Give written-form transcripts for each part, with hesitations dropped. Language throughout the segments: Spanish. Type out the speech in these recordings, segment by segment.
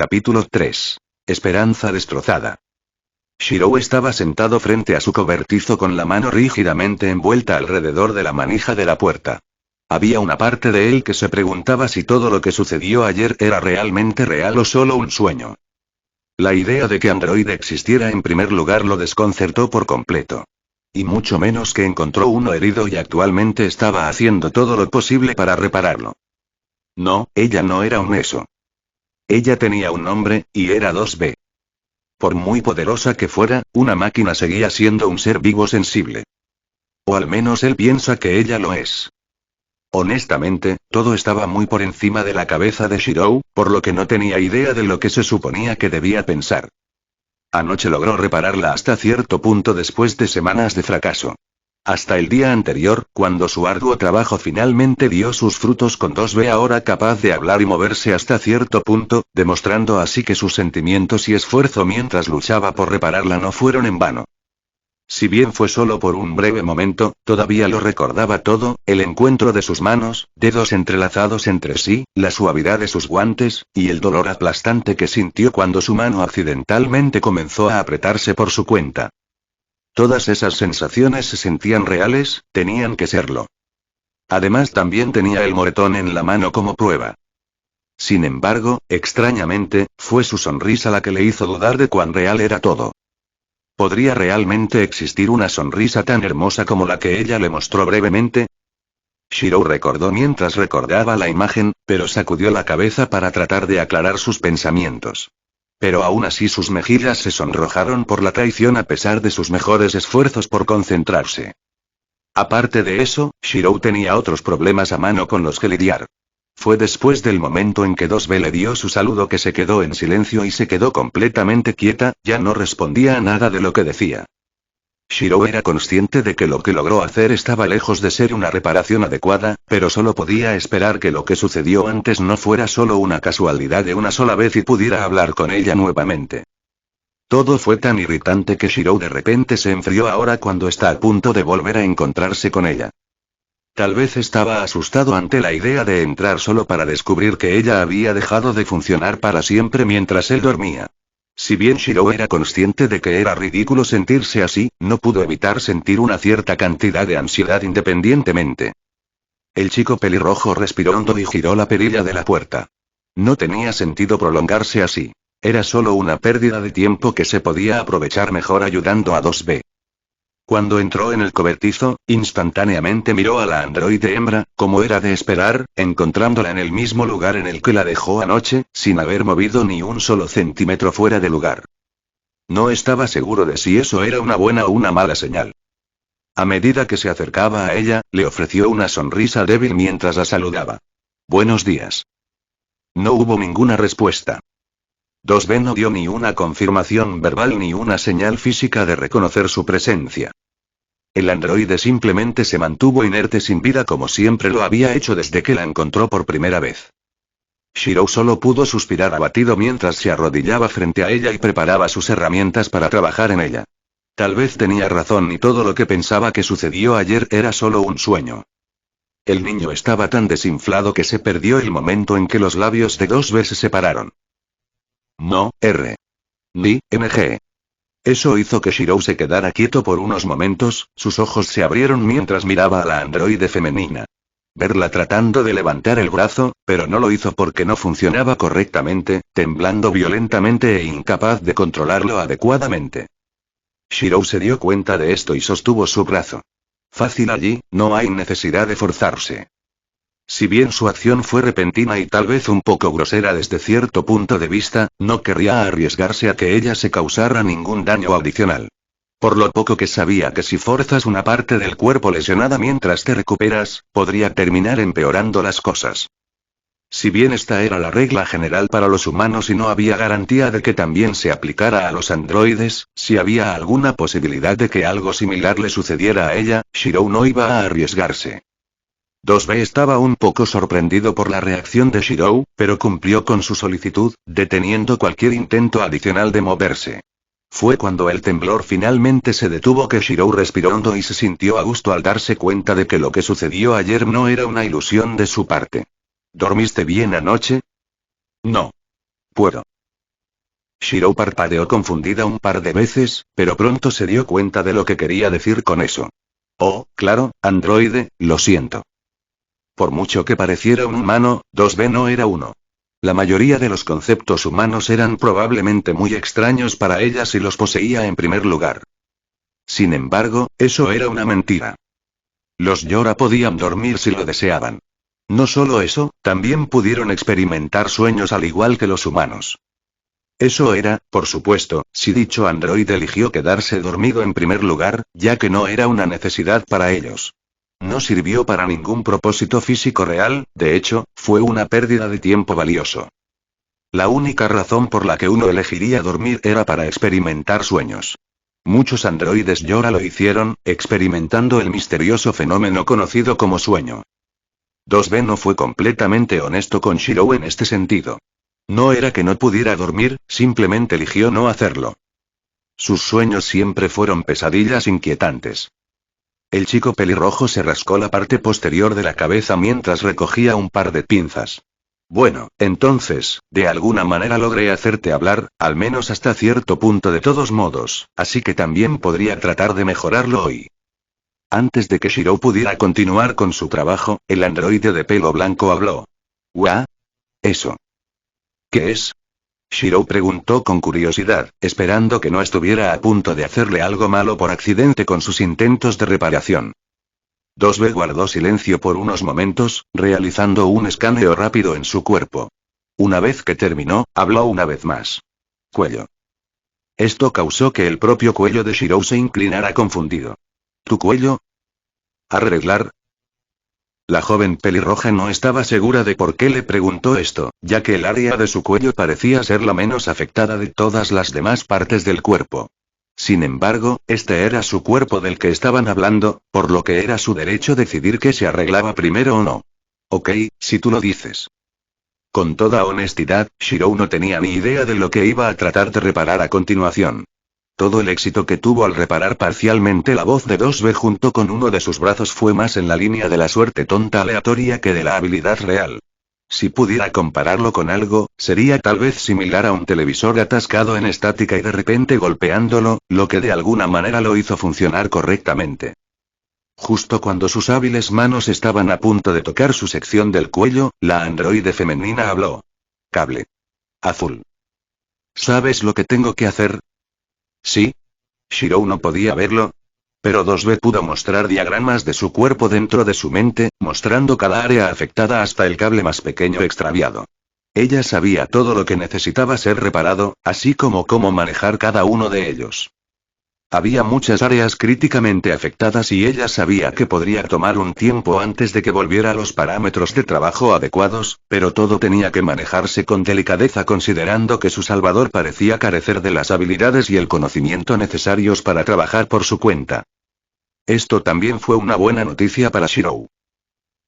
Capítulo 3. Esperanza destrozada. Shirou estaba sentado frente a su cobertizo con la mano rígidamente envuelta alrededor de la manija de la puerta. Había una parte de él que se preguntaba si todo lo que sucedió ayer era realmente real o solo un sueño. La idea de que Android existiera en primer lugar lo desconcertó por completo. Y mucho menos que encontró uno herido y actualmente estaba haciendo todo lo posible para repararlo. No, ella no era un eso. Ella tenía un nombre, y era 2B. Por muy poderosa que fuera, una máquina seguía siendo un ser vivo sensible. O al menos él piensa que ella lo es. Honestamente, todo estaba muy por encima de la cabeza de Shirou, por lo que no tenía idea de lo que se suponía que debía pensar. Anoche logró repararla hasta cierto punto después de semanas de fracaso. Hasta el día anterior, cuando su arduo trabajo finalmente dio sus frutos con 2B ahora capaz de hablar y moverse hasta cierto punto, demostrando así que sus sentimientos y esfuerzo mientras luchaba por repararla no fueron en vano. Si bien fue solo por un breve momento, todavía lo recordaba todo, el encuentro de sus manos, dedos entrelazados entre sí, la suavidad de sus guantes, y el dolor aplastante que sintió cuando su mano accidentalmente comenzó a apretarse por su cuenta. Todas esas sensaciones se sentían reales, tenían que serlo. Además también tenía el moretón en la mano como prueba. Sin embargo, extrañamente, fue su sonrisa la que le hizo dudar de cuán real era todo. ¿Podría realmente existir una sonrisa tan hermosa como la que ella le mostró brevemente? Shirou recordó mientras recordaba la imagen, pero sacudió la cabeza para tratar de aclarar sus pensamientos. Pero aún así sus mejillas se sonrojaron por la traición a pesar de sus mejores esfuerzos por concentrarse. Aparte de eso, Shirou tenía otros problemas a mano con los que lidiar. Fue después del momento en que 2B le dio su saludo que se quedó en silencio y se quedó completamente quieta, ya no respondía a nada de lo que decía. Shirou era consciente de que lo que logró hacer estaba lejos de ser una reparación adecuada, pero solo podía esperar que lo que sucedió antes no fuera solo una casualidad de una sola vez y pudiera hablar con ella nuevamente. Todo fue tan irritante que Shirou de repente se enfrió ahora cuando está a punto de volver a encontrarse con ella. Tal vez estaba asustado ante la idea de entrar solo para descubrir que ella había dejado de funcionar para siempre mientras él dormía. Si bien Shirou era consciente de que era ridículo sentirse así, no pudo evitar sentir una cierta cantidad de ansiedad independientemente. El chico pelirrojo respiró hondo y giró la perilla de la puerta. No tenía sentido prolongarse así. Era solo una pérdida de tiempo que se podía aprovechar mejor ayudando a 2B. Cuando entró en el cobertizo, instantáneamente miró a la androide hembra, como era de esperar, encontrándola en el mismo lugar en el que la dejó anoche, sin haber movido ni un solo centímetro fuera de lugar. No estaba seguro de si eso era una buena o una mala señal. A medida que se acercaba a ella, le ofreció una sonrisa débil mientras la saludaba. «Buenos días». No hubo ninguna respuesta. 2B no dio ni una confirmación verbal ni una señal física de reconocer su presencia. El androide simplemente se mantuvo inerte sin vida como siempre lo había hecho desde que la encontró por primera vez. Shirou solo pudo suspirar abatido mientras se arrodillaba frente a ella y preparaba sus herramientas para trabajar en ella. Tal vez tenía razón y todo lo que pensaba que sucedió ayer era solo un sueño. El niño estaba tan desinflado que se perdió el momento en que los labios de 2B se separaron. No, R. Ni, NG. Eso hizo que Shirou se quedara quieto por unos momentos, sus ojos se abrieron mientras miraba a la androide femenina. Verla tratando de levantar el brazo, pero no lo hizo porque no funcionaba correctamente, temblando violentamente e incapaz de controlarlo adecuadamente. Shirou se dio cuenta de esto y sostuvo su brazo. Fácil allí, no hay necesidad de forzarse. Si bien su acción fue repentina y tal vez un poco grosera desde cierto punto de vista, no querría arriesgarse a que ella se causara ningún daño adicional. Por lo poco que sabía que si forzas una parte del cuerpo lesionada mientras te recuperas, podría terminar empeorando las cosas. Si bien esta era la regla general para los humanos y no había garantía de que también se aplicara a los androides, si había alguna posibilidad de que algo similar le sucediera a ella, Shirou no iba a arriesgarse. 2B estaba un poco sorprendido por la reacción de Shirou, pero cumplió con su solicitud, deteniendo cualquier intento adicional de moverse. Fue cuando el temblor finalmente se detuvo que Shirou respiró hondo y se sintió a gusto al darse cuenta de que lo que sucedió ayer no era una ilusión de su parte. ¿Dormiste bien anoche? No. Puedo. Shiro parpadeó confundida un par de veces, pero pronto se dio cuenta de lo que quería decir con eso. Oh, claro, androide, lo siento. Por mucho que pareciera un humano, 2B no era uno. La mayoría de los conceptos humanos eran probablemente muy extraños para ella si los poseía en primer lugar. Sin embargo, eso era una mentira. Los Yora podían dormir si lo deseaban. No solo eso, también pudieron experimentar sueños al igual que los humanos. Eso era, por supuesto, si dicho androide eligió quedarse dormido en primer lugar, ya que no era una necesidad para ellos. No sirvió para ningún propósito físico real, de hecho, fue una pérdida de tiempo valioso. La única razón por la que uno elegiría dormir era para experimentar sueños. Muchos androides Yora lo hicieron, experimentando el misterioso fenómeno conocido como sueño. 2B no fue completamente honesto con Shiro en este sentido. No era que no pudiera dormir, simplemente eligió no hacerlo. Sus sueños siempre fueron pesadillas inquietantes. El chico pelirrojo se rascó la parte posterior de la cabeza mientras recogía un par de pinzas. Bueno, entonces, de alguna manera logré hacerte hablar, al menos hasta cierto punto de todos modos, así que también podría tratar de mejorarlo hoy. Antes de que Shiro pudiera continuar con su trabajo, el androide de pelo blanco habló. ¿What? Eso. ¿Qué es? Shiro preguntó con curiosidad, esperando que no estuviera a punto de hacerle algo malo por accidente con sus intentos de reparación. 2B guardó silencio por unos momentos, realizando un escaneo rápido en su cuerpo. Una vez que terminó, habló una vez más. Cuello. Esto causó que el propio cuello de Shiro se inclinara confundido. ¿Tu cuello? ¿Arreglar? La joven pelirroja no estaba segura de por qué le preguntó esto, ya que el área de su cuello parecía ser la menos afectada de todas las demás partes del cuerpo. Sin embargo, este era su cuerpo del que estaban hablando, por lo que era su derecho decidir qué se arreglaba primero o no. Ok, si tú lo dices. Con toda honestidad, Shiro no tenía ni idea de lo que iba a tratar de reparar a continuación. Todo el éxito que tuvo al reparar parcialmente la voz de 2B junto con uno de sus brazos fue más en la línea de la suerte tonta aleatoria que de la habilidad real. Si pudiera compararlo con algo, sería tal vez similar a un televisor atascado en estática y de repente golpeándolo, lo que de alguna manera lo hizo funcionar correctamente. Justo cuando sus hábiles manos estaban a punto de tocar su sección del cuello, la androide femenina habló. Cable. Azul. ¿Sabes lo que tengo que hacer? Sí. Shiro no podía verlo. Pero 2B pudo mostrar diagramas de su cuerpo dentro de su mente, mostrando cada área afectada hasta el cable más pequeño extraviado. Ella sabía todo lo que necesitaba ser reparado, así como cómo manejar cada uno de ellos. Había muchas áreas críticamente afectadas y ella sabía que podría tomar un tiempo antes de que volviera a los parámetros de trabajo adecuados, pero todo tenía que manejarse con delicadeza considerando que su salvador parecía carecer de las habilidades y el conocimiento necesarios para trabajar por su cuenta. Esto también fue una buena noticia para Shiro.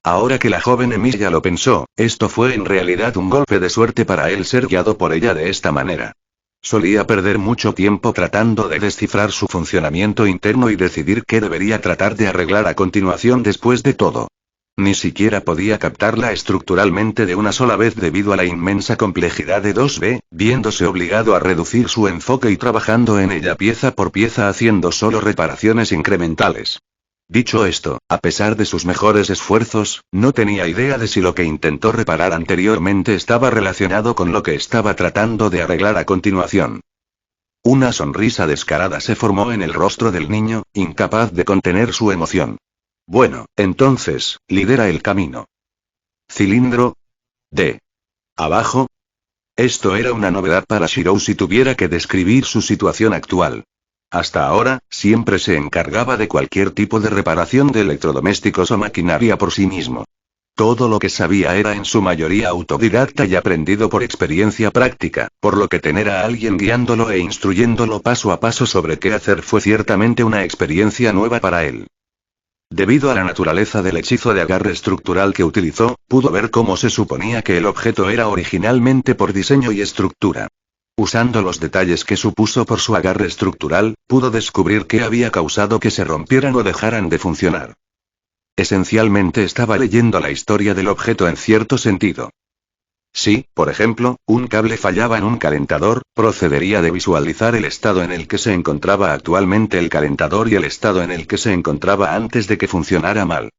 Ahora que la joven Emilia lo pensó, esto fue en realidad un golpe de suerte para él ser guiado por ella de esta manera. Solía perder mucho tiempo tratando de descifrar su funcionamiento interno y decidir qué debería tratar de arreglar a continuación después de todo. Ni siquiera podía captarla estructuralmente de una sola vez debido a la inmensa complejidad de 2B, viéndose obligado a reducir su enfoque y trabajando en ella pieza por pieza haciendo solo reparaciones incrementales. Dicho esto, a pesar de sus mejores esfuerzos, no tenía idea de si lo que intentó reparar anteriormente estaba relacionado con lo que estaba tratando de arreglar a continuación. Una sonrisa descarada se formó en el rostro del niño, incapaz de contener su emoción. Bueno, entonces, lidera el camino. Cilindro. D. Abajo. Esto era una novedad para Shiro si tuviera que describir su situación actual. Hasta ahora, siempre se encargaba de cualquier tipo de reparación de electrodomésticos o maquinaria por sí mismo. Todo lo que sabía era en su mayoría autodidacta y aprendido por experiencia práctica, por lo que tener a alguien guiándolo e instruyéndolo paso a paso sobre qué hacer fue ciertamente una experiencia nueva para él. Debido a la naturaleza del hechizo de agarre estructural que utilizó, pudo ver cómo se suponía que el objeto era originalmente por diseño y estructura. Usando los detalles que supuso por su agarre estructural, pudo descubrir qué había causado que se rompieran o dejaran de funcionar. Esencialmente estaba leyendo la historia del objeto en cierto sentido. Si, por ejemplo, un cable fallaba en un calentador, procedería de visualizar el estado en el que se encontraba actualmente el calentador y el estado en el que se encontraba antes de que funcionara mal.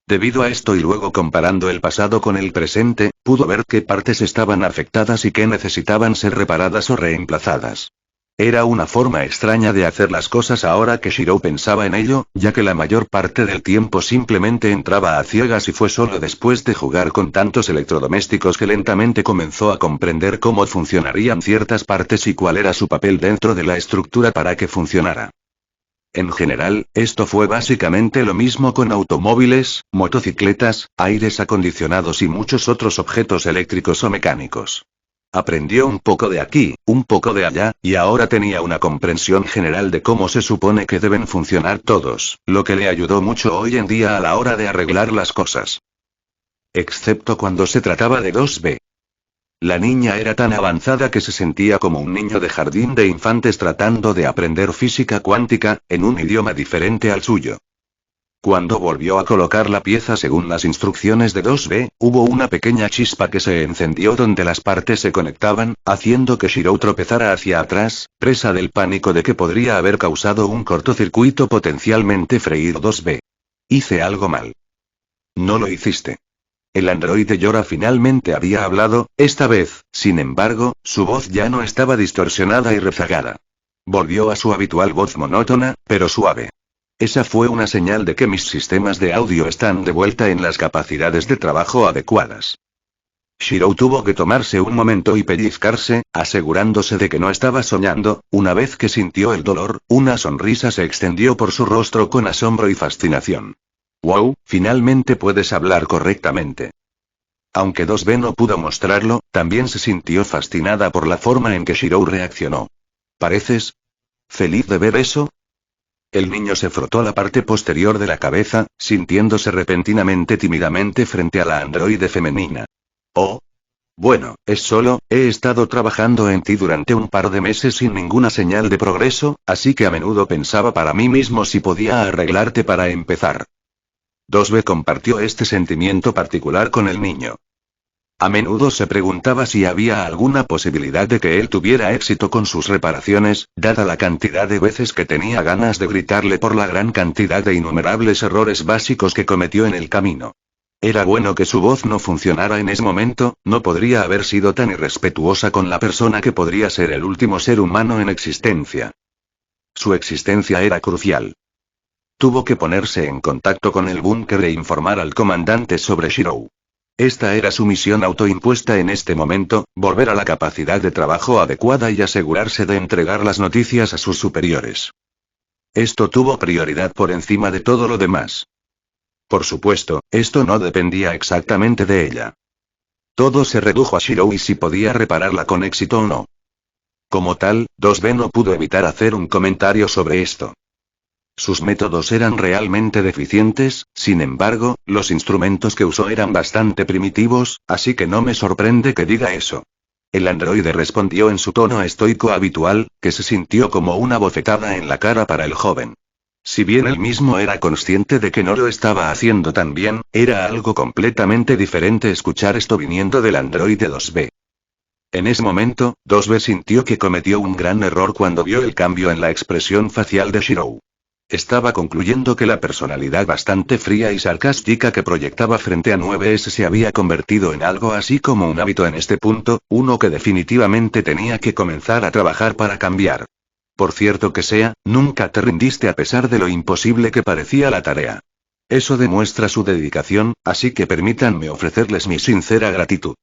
Debido a esto y luego comparando el pasado con el presente, pudo ver qué partes estaban afectadas y qué necesitaban ser reparadas o reemplazadas. Era una forma extraña de hacer las cosas ahora que Shirou pensaba en ello, ya que la mayor parte del tiempo simplemente entraba a ciegas y fue solo después de jugar con tantos electrodomésticos que lentamente comenzó a comprender cómo funcionarían ciertas partes y cuál era su papel dentro de la estructura para que funcionara. En general, esto fue básicamente lo mismo con automóviles, motocicletas, aires acondicionados y muchos otros objetos eléctricos o mecánicos. Aprendió un poco de aquí, un poco de allá, y ahora tenía una comprensión general de cómo se supone que deben funcionar todos, lo que le ayudó mucho hoy en día a la hora de arreglar las cosas. Excepto cuando se trataba de 2B. La niña era tan avanzada que se sentía como un niño de jardín de infantes tratando de aprender física cuántica, en un idioma diferente al suyo. Cuando volvió a colocar la pieza según las instrucciones de 2B, hubo una pequeña chispa que se encendió donde las partes se conectaban, haciendo que Shirou tropezara hacia atrás, presa del pánico de que podría haber causado un cortocircuito potencialmente freír 2B. Hice algo mal. No lo hiciste. El androide Yora finalmente había hablado, esta vez, sin embargo, su voz ya no estaba distorsionada y rezagada. Volvió a su habitual voz monótona, pero suave. Esa fue una señal de que mis sistemas de audio están de vuelta en las capacidades de trabajo adecuadas. Shirou tuvo que tomarse un momento y pellizcarse, asegurándose de que no estaba soñando. Una vez que sintió el dolor, una sonrisa se extendió por su rostro con asombro y fascinación. ¡Wow! Finalmente puedes hablar correctamente. Aunque 2B no pudo mostrarlo, también se sintió fascinada por la forma en que Shirou reaccionó. ¿Pareces feliz de ver eso? El niño se frotó la parte posterior de la cabeza, sintiéndose repentinamente tímidamente frente a la androide femenina. Oh. Bueno, he estado trabajando en ti durante un par de meses sin ninguna señal de progreso, así que a menudo pensaba para mí mismo si podía arreglarte para empezar. 2B compartió este sentimiento particular con el niño. A menudo se preguntaba si había alguna posibilidad de que él tuviera éxito con sus reparaciones, dada la cantidad de veces que tenía ganas de gritarle por la gran cantidad de innumerables errores básicos que cometió en el camino. Era bueno que su voz no funcionara en ese momento, no podría haber sido tan irrespetuosa con la persona que podría ser el último ser humano en existencia. Su existencia era crucial. Tuvo que ponerse en contacto con el búnker e informar al comandante sobre Shirou. Esta era su misión autoimpuesta en este momento, volver a la capacidad de trabajo adecuada y asegurarse de entregar las noticias a sus superiores. Esto tuvo prioridad por encima de todo lo demás. Por supuesto, esto no dependía exactamente de ella. Todo se redujo a Shirou y si podía repararla con éxito o no. Como tal, 2B no pudo evitar hacer un comentario sobre esto. Sus métodos eran realmente deficientes, sin embargo, los instrumentos que usó eran bastante primitivos, así que no me sorprende que diga eso. El androide respondió en su tono estoico habitual, que se sintió como una bofetada en la cara para el joven. Si bien él mismo era consciente de que no lo estaba haciendo tan bien, era algo completamente diferente escuchar esto viniendo del androide 2B. En ese momento, 2B sintió que cometió un gran error cuando vio el cambio en la expresión facial de Shirou. Estaba concluyendo que la personalidad bastante fría y sarcástica que proyectaba frente a 9S se había convertido en algo así como un hábito en este punto, uno que definitivamente tenía que comenzar a trabajar para cambiar. Por cierto que sea, nunca te rindiste a pesar de lo imposible que parecía la tarea. Eso demuestra su dedicación, así que permítanme ofrecerles mi sincera gratitud.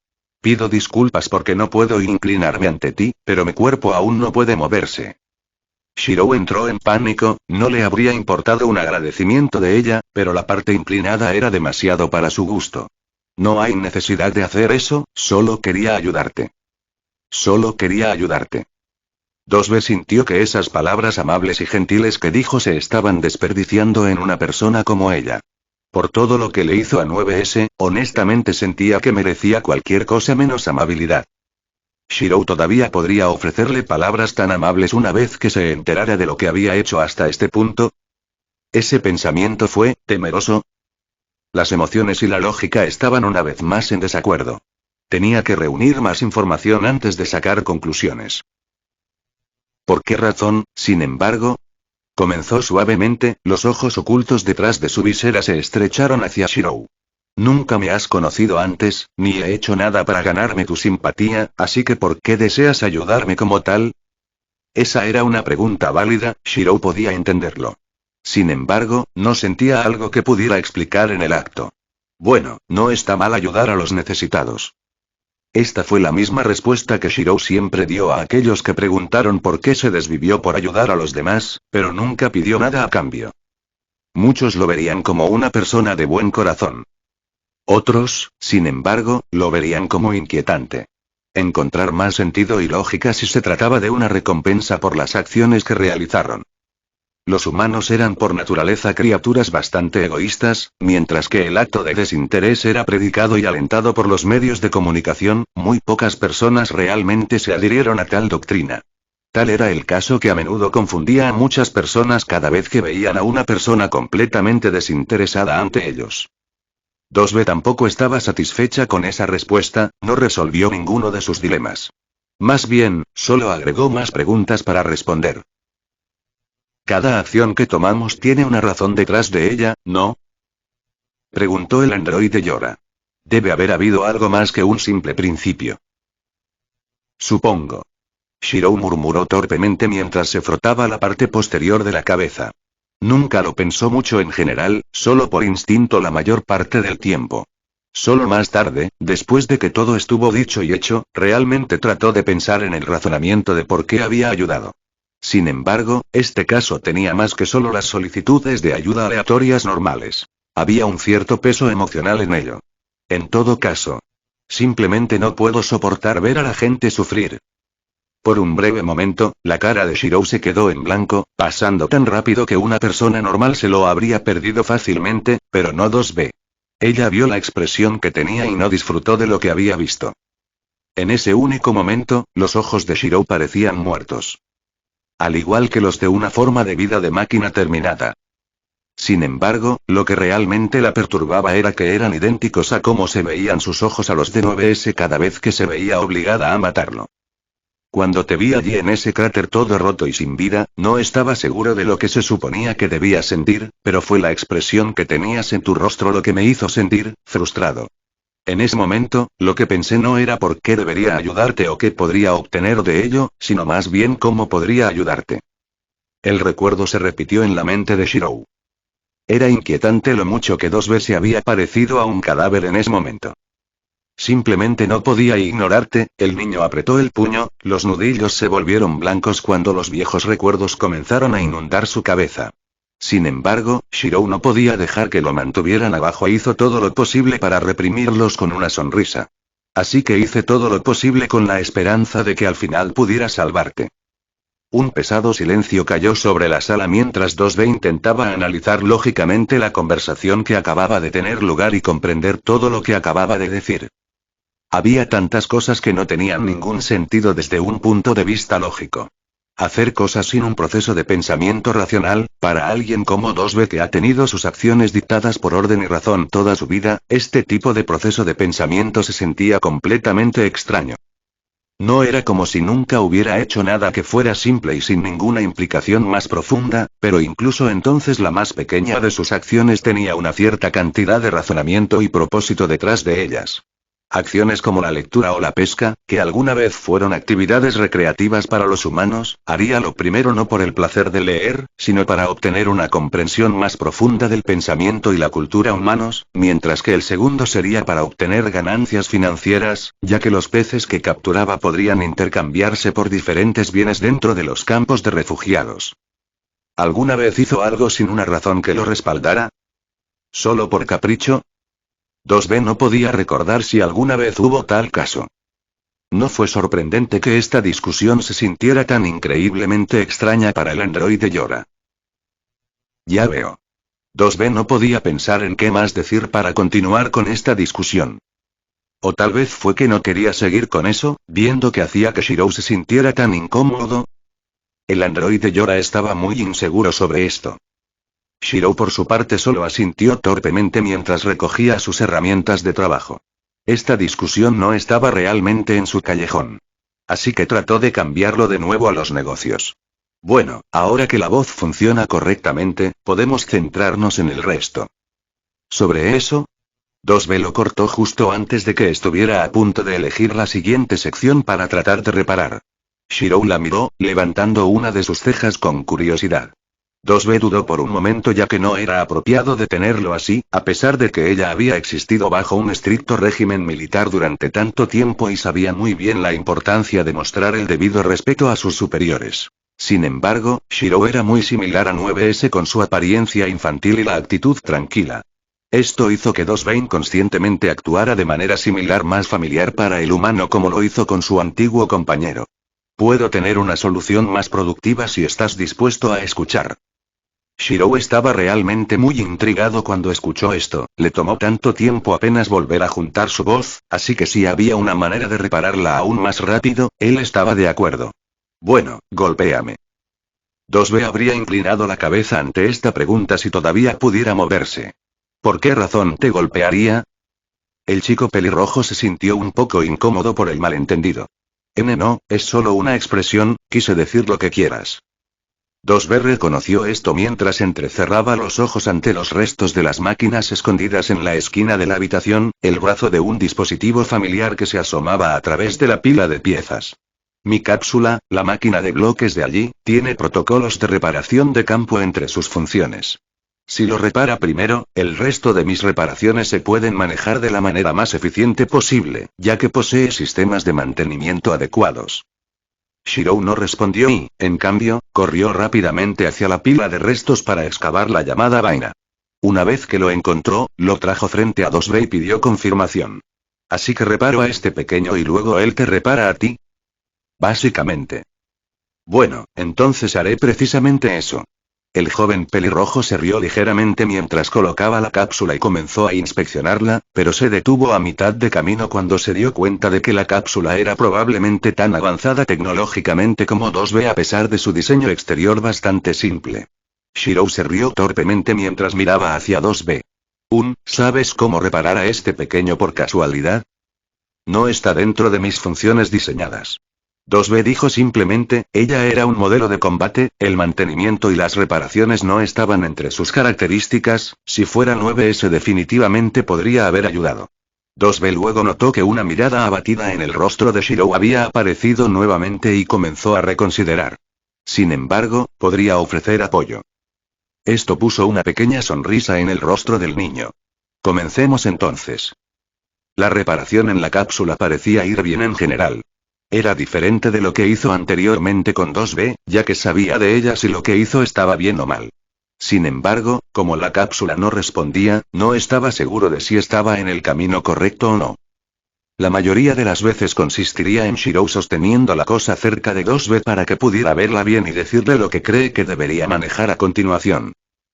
Pido disculpas porque no puedo inclinarme ante ti, pero mi cuerpo aún no puede moverse. Shirou entró en pánico, no le habría importado un agradecimiento de ella, pero la parte inclinada era demasiado para su gusto. No hay necesidad de hacer eso, solo quería ayudarte. Solo quería ayudarte. 2B sintió que esas palabras amables y gentiles que dijo se estaban desperdiciando en una persona como ella. Por todo lo que le hizo a 9S, honestamente sentía que merecía cualquier cosa menos amabilidad. Shirou todavía podría ofrecerle palabras tan amables una vez que se enterara de lo que había hecho hasta este punto. Ese pensamiento fue temeroso. Las emociones y la lógica estaban una vez más en desacuerdo. Tenía que reunir más información antes de sacar conclusiones. ¿Por qué razón, sin embargo? Comenzó suavemente, los ojos ocultos detrás de su visera se estrecharon hacia Shirou. Nunca me has conocido antes, ni he hecho nada para ganarme tu simpatía, así que ¿por qué deseas ayudarme como tal? Esa era una pregunta válida, Shirou podía entenderlo. Sin embargo, no sentía algo que pudiera explicar en el acto. Bueno, no está mal ayudar a los necesitados. Esta fue la misma respuesta que Shirou siempre dio a aquellos que preguntaron por qué se desvivió por ayudar a los demás, pero nunca pidió nada a cambio. Muchos lo verían como una persona de buen corazón. Otros, sin embargo, lo verían como inquietante. Encontrar más sentido y lógica si se trataba de una recompensa por las acciones que realizaron. Los humanos eran por naturaleza criaturas bastante egoístas, mientras que el acto de desinterés era predicado y alentado por los medios de comunicación, muy pocas personas realmente se adhirieron a tal doctrina. Tal era el caso que a menudo confundía a muchas personas cada vez que veían a una persona completamente desinteresada ante ellos. 2B tampoco estaba satisfecha con esa respuesta, no resolvió ninguno de sus dilemas. Más bien, solo agregó más preguntas para responder. Cada acción que tomamos tiene una razón detrás de ella, ¿no? Preguntó el androide Yora. Debe haber habido algo más que un simple principio. Supongo. Shirou murmuró torpemente mientras se frotaba la parte posterior de la cabeza. Nunca lo pensó mucho en general, solo por instinto la mayor parte del tiempo. Solo más tarde, después de que todo estuvo dicho y hecho, realmente trató de pensar en el razonamiento de por qué había ayudado. Sin embargo, este caso tenía más que solo las solicitudes de ayuda aleatorias normales. Había un cierto peso emocional en ello. En todo caso, simplemente no puedo soportar ver a la gente sufrir. Por un breve momento, la cara de Shirou se quedó en blanco, pasando tan rápido que una persona normal se lo habría perdido fácilmente, pero no 2B. Ella vio la expresión que tenía y no disfrutó de lo que había visto. En ese único momento, los ojos de Shirou parecían muertos. Al igual que los de una forma de vida de máquina terminada. Sin embargo, lo que realmente la perturbaba era que eran idénticos a cómo se veían sus ojos a los de 9S cada vez que se veía obligada a matarlo. Cuando te vi allí en ese cráter todo roto y sin vida, no estaba seguro de lo que se suponía que debías sentir, pero fue la expresión que tenías en tu rostro lo que me hizo sentir, frustrado. En ese momento, lo que pensé no era por qué debería ayudarte o qué podría obtener de ello, sino más bien cómo podría ayudarte. El recuerdo se repitió en la mente de Shirou. Era inquietante lo mucho que 2B se había parecido a un cadáver en ese momento. Simplemente no podía ignorarte, el niño apretó el puño, los nudillos se volvieron blancos cuando los viejos recuerdos comenzaron a inundar su cabeza. Sin embargo, Shirou no podía dejar que lo mantuvieran abajo e hizo todo lo posible para reprimirlos con una sonrisa. Así que hice todo lo posible con la esperanza de que al final pudiera salvarte. Un pesado silencio cayó sobre la sala mientras 2B intentaba analizar lógicamente la conversación que acababa de tener lugar y comprender todo lo que acababa de decir. Había tantas cosas que no tenían ningún sentido desde un punto de vista lógico. Hacer cosas sin un proceso de pensamiento racional, para alguien como 2B que ha tenido sus acciones dictadas por orden y razón toda su vida, este tipo de proceso de pensamiento se sentía completamente extraño. No era como si nunca hubiera hecho nada que fuera simple y sin ninguna implicación más profunda, pero incluso entonces la más pequeña de sus acciones tenía una cierta cantidad de razonamiento y propósito detrás de ellas. Acciones como la lectura o la pesca, que alguna vez fueron actividades recreativas para los humanos, haría lo primero no por el placer de leer, sino para obtener una comprensión más profunda del pensamiento y la cultura humanos, mientras que el segundo sería para obtener ganancias financieras, ya que los peces que capturaba podrían intercambiarse por diferentes bienes dentro de los campos de refugiados. ¿Alguna vez hizo algo sin una razón que lo respaldara? ¿Solo por capricho? 2B no podía recordar si alguna vez hubo tal caso. No fue sorprendente que esta discusión se sintiera tan increíblemente extraña para el androide Yora. Ya veo. 2B no podía pensar en qué más decir para continuar con esta discusión. O tal vez fue que no quería seguir con eso, viendo que hacía que Shirou se sintiera tan incómodo. El androide Yora estaba muy inseguro sobre esto. Shirou por su parte solo asintió torpemente mientras recogía sus herramientas de trabajo. Esta discusión no estaba realmente en su callejón. Así que trató de cambiarlo de nuevo a los negocios. Bueno, ahora que la voz funciona correctamente, podemos centrarnos en el resto. ¿Sobre eso? 2B lo cortó justo antes de que estuviera a punto de elegir la siguiente sección para tratar de reparar. Shirou la miró, levantando una de sus cejas con curiosidad. 2B dudó por un momento ya que no era apropiado detenerlo así, a pesar de que ella había existido bajo un estricto régimen militar durante tanto tiempo y sabía muy bien la importancia de mostrar el debido respeto a sus superiores. Sin embargo, Shirou era muy similar a 9S con su apariencia infantil y la actitud tranquila. Esto hizo que 2B inconscientemente actuara de manera similar más familiar para el humano como lo hizo con su antiguo compañero. Puedo tener una solución más productiva si estás dispuesto a escuchar. Shirou estaba realmente muy intrigado cuando escuchó esto, le tomó tanto tiempo apenas volver a juntar su voz, así que si había una manera de repararla aún más rápido, él estaba de acuerdo. Bueno, golpéame. 2B habría inclinado la cabeza ante esta pregunta si todavía pudiera moverse. ¿Por qué razón te golpearía? El chico pelirrojo se sintió un poco incómodo por el malentendido. No, es solo una expresión, quise decir lo que quieras. 2B reconoció esto mientras entrecerraba los ojos ante los restos de las máquinas escondidas en la esquina de la habitación, el brazo de un dispositivo familiar que se asomaba a través de la pila de piezas. Mi cápsula, la máquina de bloques de allí, tiene protocolos de reparación de campo entre sus funciones. Si lo repara primero, el resto de mis reparaciones se pueden manejar de la manera más eficiente posible, ya que posee sistemas de mantenimiento adecuados. Shirou no respondió y, en cambio, corrió rápidamente hacia la pila de restos para excavar la llamada vaina. Una vez que lo encontró, lo trajo frente a 2B y pidió confirmación. Así que reparo a este pequeño y luego él te repara a ti. Básicamente. Bueno, entonces haré precisamente eso. El joven pelirrojo se rió ligeramente mientras colocaba la cápsula y comenzó a inspeccionarla, pero se detuvo a mitad de camino cuando se dio cuenta de que la cápsula era probablemente tan avanzada tecnológicamente como 2B a pesar de su diseño exterior bastante simple. Shirou se rió torpemente mientras miraba hacia 2B. ¿Sabes cómo reparar a este pequeño por casualidad? No está dentro de mis funciones diseñadas. 2B dijo simplemente, ella era un modelo de combate, el mantenimiento y las reparaciones no estaban entre sus características, si fuera 9S definitivamente podría haber ayudado. 2B luego notó que una mirada abatida en el rostro de Shirou había aparecido nuevamente y comenzó a reconsiderar. Sin embargo, podría ofrecer apoyo. Esto puso una pequeña sonrisa en el rostro del niño. Comencemos entonces. La reparación en la cápsula parecía ir bien en general. Era diferente de lo que hizo anteriormente con 2B, ya que sabía de ella si lo que hizo estaba bien o mal. Sin embargo, como la cápsula no respondía, no estaba seguro de si estaba en el camino correcto o no. La mayoría de las veces consistiría en Shirou sosteniendo la cosa cerca de 2B para que pudiera verla bien y decirle lo que cree que debería manejar a continuación.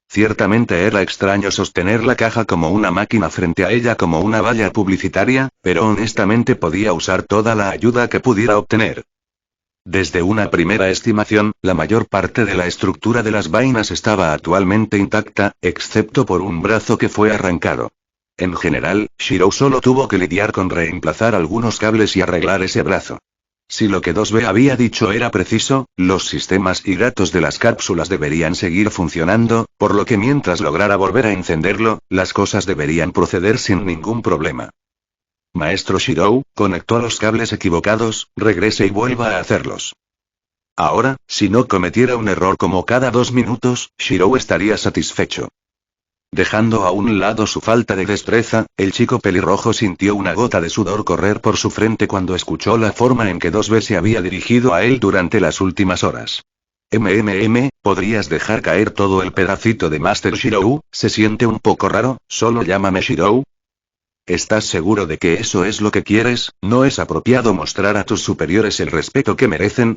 Ciertamente era extraño sostener la caja como una máquina frente a ella como una valla publicitaria, pero honestamente podía usar toda la ayuda que pudiera obtener. Desde una primera estimación, la mayor parte de la estructura de las vainas estaba actualmente intacta, excepto por un brazo que fue arrancado. En general, Shirou solo tuvo que lidiar con reemplazar algunos cables y arreglar ese brazo. Si lo que 2B había dicho era preciso, los sistemas y datos de las cápsulas deberían seguir funcionando, por lo que mientras lograra volver a encenderlo, las cosas deberían proceder sin ningún problema. Maestro Shirou, conectó los cables equivocados, regrese y vuelva a hacerlos. Ahora, si no cometiera un error como cada 2 minutos, Shirou estaría satisfecho. Dejando a un lado su falta de destreza, el chico pelirrojo sintió una gota de sudor correr por su frente cuando escuchó la forma en que 2B se había dirigido a él durante las últimas horas. ¿Podrías dejar caer todo el pedacito de Master Shirou? Se siente un poco raro, solo llámame Shirou. ¿Estás seguro de que eso es lo que quieres? ¿No es apropiado mostrar a tus superiores el respeto que merecen?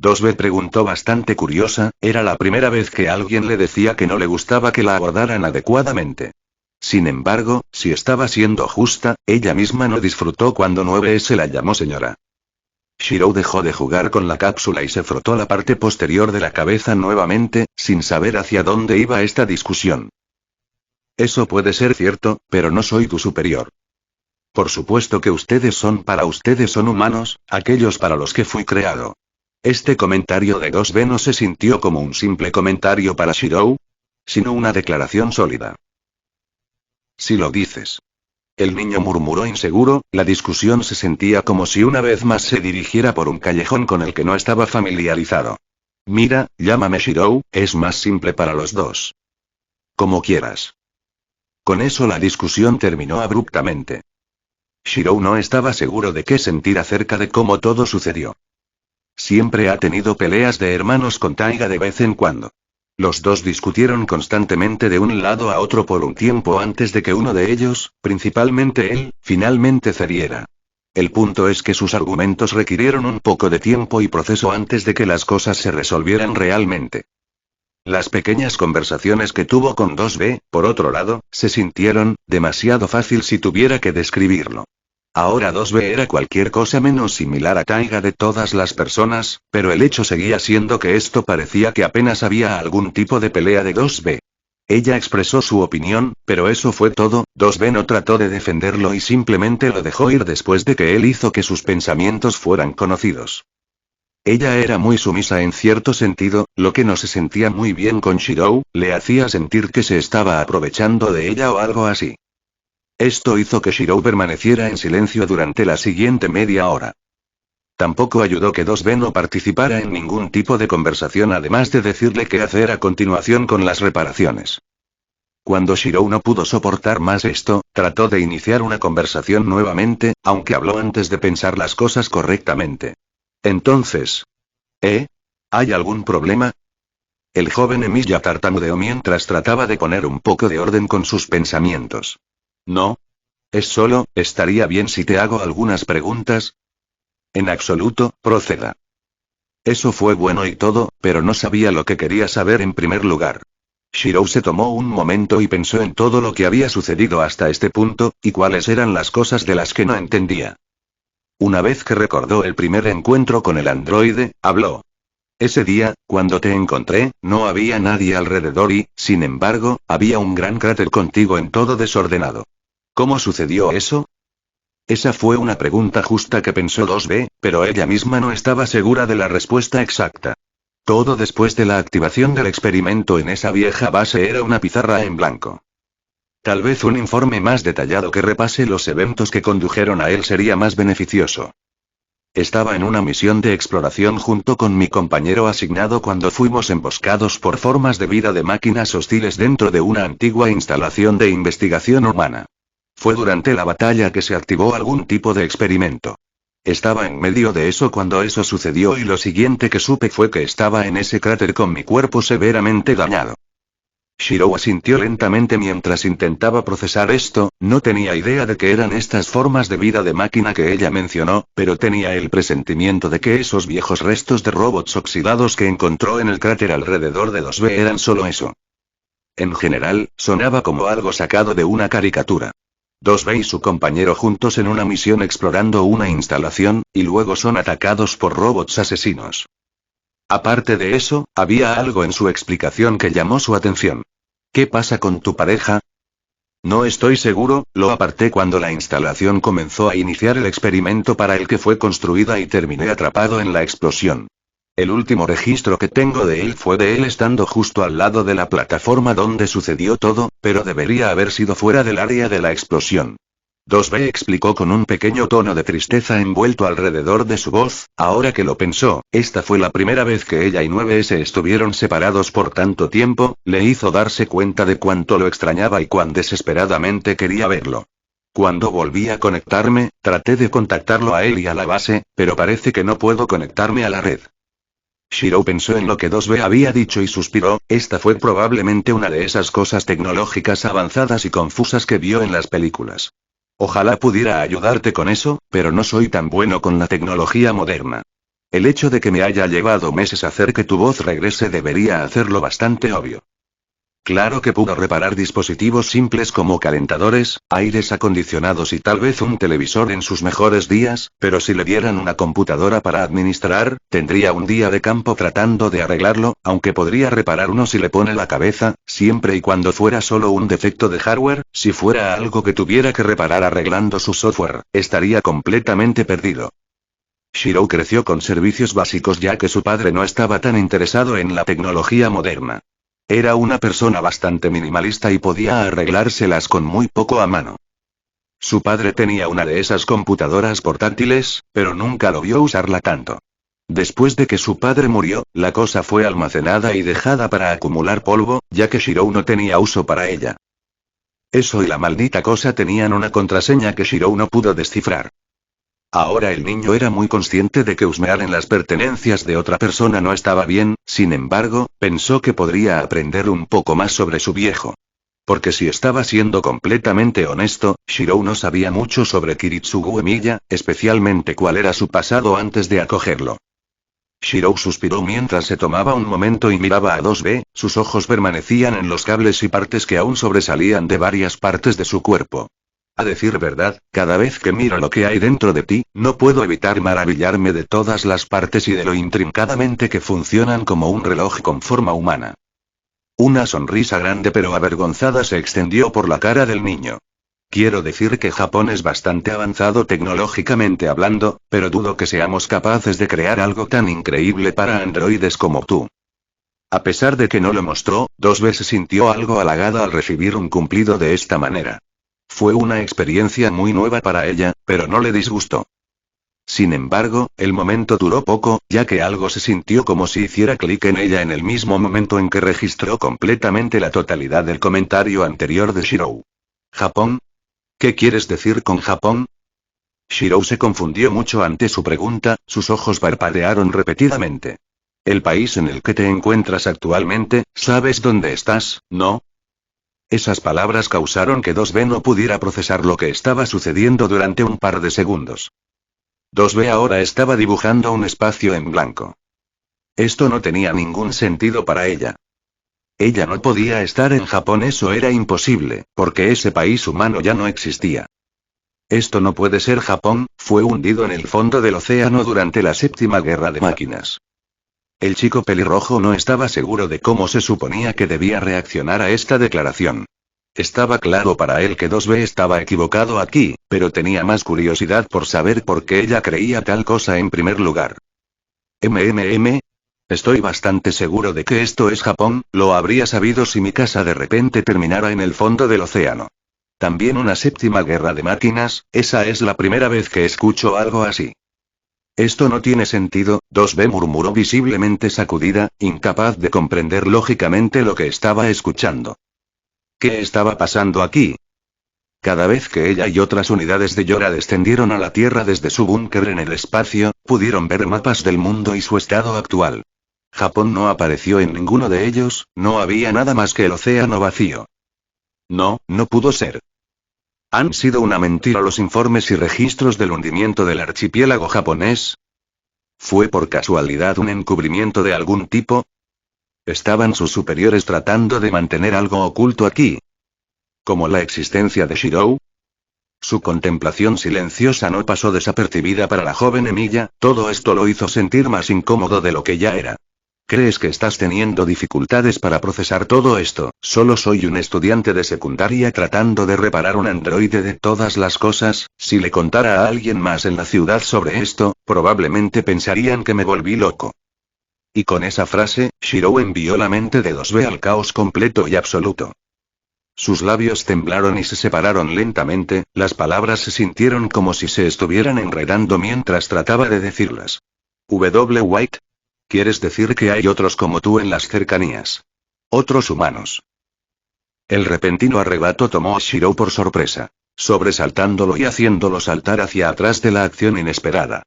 2B preguntó bastante curiosa, era la primera vez que alguien le decía que no le gustaba que la abordaran adecuadamente. Sin embargo, si estaba siendo justa, ella misma no disfrutó cuando 9S la llamó señora. Shirou dejó de jugar con la cápsula y se frotó la parte posterior de la cabeza nuevamente, sin saber hacia dónde iba esta discusión. Eso puede ser cierto, pero no soy tu superior. Por supuesto que ustedes son humanos, aquellos para los que fui creado. Este comentario de 2B no se sintió como un simple comentario para Shirou, sino una declaración sólida. Si lo dices. El niño murmuró inseguro, la discusión se sentía como si una vez más se dirigiera por un callejón con el que no estaba familiarizado. Mira, llámame Shirou, es más simple para los dos. Como quieras. Con eso la discusión terminó abruptamente. Shirou no estaba seguro de qué sentir acerca de cómo todo sucedió. Siempre ha tenido peleas de hermanos con Taiga de vez en cuando. Los dos discutieron constantemente de un lado a otro por un tiempo antes de que uno de ellos, principalmente él, finalmente cediera. El punto es que sus argumentos requirieron un poco de tiempo y proceso antes de que las cosas se resolvieran realmente. Las pequeñas conversaciones que tuvo con 2B, por otro lado, se sintieron demasiado fácil si tuviera que describirlo. Ahora 2B era cualquier cosa menos similar a Taiga de todas las personas, pero el hecho seguía siendo que esto parecía que apenas había algún tipo de pelea de 2B. Ella expresó su opinión, pero eso fue todo. 2B no trató de defenderlo y simplemente lo dejó ir después de que él hizo que sus pensamientos fueran conocidos. Ella era muy sumisa en cierto sentido, lo que no se sentía muy bien con Shirou, le hacía sentir que se estaba aprovechando de ella o algo así. Esto hizo que Shirou permaneciera en silencio durante la siguiente media hora. Tampoco ayudó que 2B no participara en ningún tipo de conversación además de decirle qué hacer a continuación con las reparaciones. Cuando Shirou no pudo soportar más esto, trató de iniciar una conversación nuevamente, aunque habló antes de pensar las cosas correctamente. Entonces. ¿Hay algún problema? El joven Emilia tartamudeó mientras trataba de poner un poco de orden con sus pensamientos. No. Es solo, ¿estaría bien si te hago algunas preguntas? En absoluto, proceda. Eso fue bueno y todo, pero no sabía lo que quería saber en primer lugar. Shirou se tomó un momento y pensó en todo lo que había sucedido hasta este punto, y cuáles eran las cosas de las que no entendía. Una vez que recordó el primer encuentro con el androide, habló. Ese día, cuando te encontré, no había nadie alrededor y, sin embargo, había un gran cráter contigo en todo desordenado. ¿Cómo sucedió eso? Esa fue una pregunta justa que pensó 2B, pero ella misma no estaba segura de la respuesta exacta. Todo después de la activación del experimento en esa vieja base era una pizarra en blanco. Tal vez un informe más detallado que repase los eventos que condujeron a él sería más beneficioso. Estaba en una misión de exploración junto con mi compañero asignado cuando fuimos emboscados por formas de vida de máquinas hostiles dentro de una antigua instalación de investigación humana. Fue durante la batalla que se activó algún tipo de experimento. Estaba en medio de eso cuando eso sucedió y lo siguiente que supe fue que estaba en ese cráter con mi cuerpo severamente dañado. Shirou asintió lentamente mientras intentaba procesar esto, no tenía idea de qué eran estas formas de vida de máquina que ella mencionó, pero tenía el presentimiento de que esos viejos restos de robots oxidados que encontró en el cráter alrededor de 2B eran solo eso. En general, sonaba como algo sacado de una caricatura. 2B y su compañero juntos en una misión explorando una instalación, y luego son atacados por robots asesinos. Aparte de eso, había algo en su explicación que llamó su atención. ¿Qué pasa con tu pareja? No estoy seguro, lo aparté cuando la instalación comenzó a iniciar el experimento para el que fue construida y terminé atrapado en la explosión. El último registro que tengo de él fue de él estando justo al lado de la plataforma donde sucedió todo, pero debería haber sido fuera del área de la explosión. 2B explicó con un pequeño tono de tristeza envuelto alrededor de su voz, ahora que lo pensó, esta fue la primera vez que ella y 9S estuvieron separados por tanto tiempo, le hizo darse cuenta de cuánto lo extrañaba y cuán desesperadamente quería verlo. Cuando volví a conectarme, traté de contactarlo a él y a la base, pero parece que no puedo conectarme a la red. Shirou pensó en lo que 2B había dicho y suspiró, esta fue probablemente una de esas cosas tecnológicas avanzadas y confusas que vio en las películas. Ojalá pudiera ayudarte con eso, pero no soy tan bueno con la tecnología moderna. El hecho de que me haya llevado meses hacer que tu voz regrese debería hacerlo bastante obvio. Claro que pudo reparar dispositivos simples como calentadores, aires acondicionados y tal vez un televisor en sus mejores días, pero si le dieran una computadora para administrar, tendría un día de campo tratando de arreglarlo, aunque podría reparar uno si le pone la cabeza, siempre y cuando fuera solo un defecto de hardware. Si fuera algo que tuviera que reparar arreglando su software, estaría completamente perdido. Shirou creció con servicios básicos ya que su padre no estaba tan interesado en la tecnología moderna. Era una persona bastante minimalista y podía arreglárselas con muy poco a mano. Su padre tenía una de esas computadoras portátiles, pero nunca lo vio usarla tanto. Después de que su padre murió, la cosa fue almacenada y dejada para acumular polvo, ya que Shirou no tenía uso para ella. Eso y la maldita cosa tenían una contraseña que Shirou no pudo descifrar. Ahora el niño era muy consciente de que husmear en las pertenencias de otra persona no estaba bien, sin embargo, pensó que podría aprender un poco más sobre su viejo. Porque si estaba siendo completamente honesto, Shirou no sabía mucho sobre Kiritsugu Emiya, especialmente cuál era su pasado antes de acogerlo. Shirou suspiró mientras se tomaba un momento y miraba a 2B, sus ojos permanecían en los cables y partes que aún sobresalían de varias partes de su cuerpo. A decir verdad, cada vez que miro lo que hay dentro de ti, no puedo evitar maravillarme de todas las partes y de lo intrincadamente que funcionan como un reloj con forma humana. Una sonrisa grande pero avergonzada se extendió por la cara del niño. Quiero decir que Japón es bastante avanzado tecnológicamente hablando, pero dudo que seamos capaces de crear algo tan increíble para androides como tú. A pesar de que no lo mostró, 2B se sintió algo halagada al recibir un cumplido de esta manera. Fue una experiencia muy nueva para ella, pero no le disgustó. Sin embargo, el momento duró poco, ya que algo se sintió como si hiciera clic en ella en el mismo momento en que registró completamente la totalidad del comentario anterior de Shirou. ¿Japón? ¿Qué quieres decir con Japón? Shirou se confundió mucho ante su pregunta, sus ojos parpadearon repetidamente. El país en el que te encuentras actualmente, ¿sabes dónde estás, no? Esas palabras causaron que 2B no pudiera procesar lo que estaba sucediendo durante un par de segundos. 2B ahora estaba dibujando un espacio en blanco. Esto no tenía ningún sentido para ella. Ella no podía estar en Japón, eso era imposible, porque ese país humano ya no existía. Esto no puede ser Japón, fue hundido en el fondo del océano durante la séptima guerra de máquinas. El chico pelirrojo no estaba seguro de cómo se suponía que debía reaccionar a esta declaración. Estaba claro para él que 2B estaba equivocado aquí, pero tenía más curiosidad por saber por qué ella creía tal cosa en primer lugar. Estoy bastante seguro de que esto es Japón, lo habría sabido si mi casa de repente terminara en el fondo del océano. También una séptima guerra de máquinas, esa es la primera vez que escucho algo así. Esto no tiene sentido, 2B murmuró visiblemente sacudida, incapaz de comprender lógicamente lo que estaba escuchando. ¿Qué estaba pasando aquí? Cada vez que ella y otras unidades de Yora descendieron a la Tierra desde su búnker en el espacio, pudieron ver mapas del mundo y su estado actual. Japón no apareció en ninguno de ellos, no había nada más que el océano vacío. No, no pudo ser. ¿Han sido una mentira los informes y registros del hundimiento del archipiélago japonés? ¿Fue por casualidad un encubrimiento de algún tipo? ¿Estaban sus superiores tratando de mantener algo oculto aquí? ¿Como la existencia de Shirou? Su contemplación silenciosa no pasó desapercibida para la joven Emiya, todo esto lo hizo sentir más incómodo de lo que ya era. ¿Crees que estás teniendo dificultades para procesar todo esto? Solo soy un estudiante de secundaria tratando de reparar un androide de todas las cosas, si le contara a alguien más en la ciudad sobre esto, probablemente pensarían que me volví loco. Y con esa frase, Shirou envió la mente de 2B al caos completo y absoluto. Sus labios temblaron y se separaron lentamente, las palabras se sintieron como si se estuvieran enredando mientras trataba de decirlas. White. ¿Quieres decir que hay otros como tú en las cercanías? Otros humanos. El repentino arrebato tomó a Shirou por sorpresa, sobresaltándolo y haciéndolo saltar hacia atrás de la acción inesperada.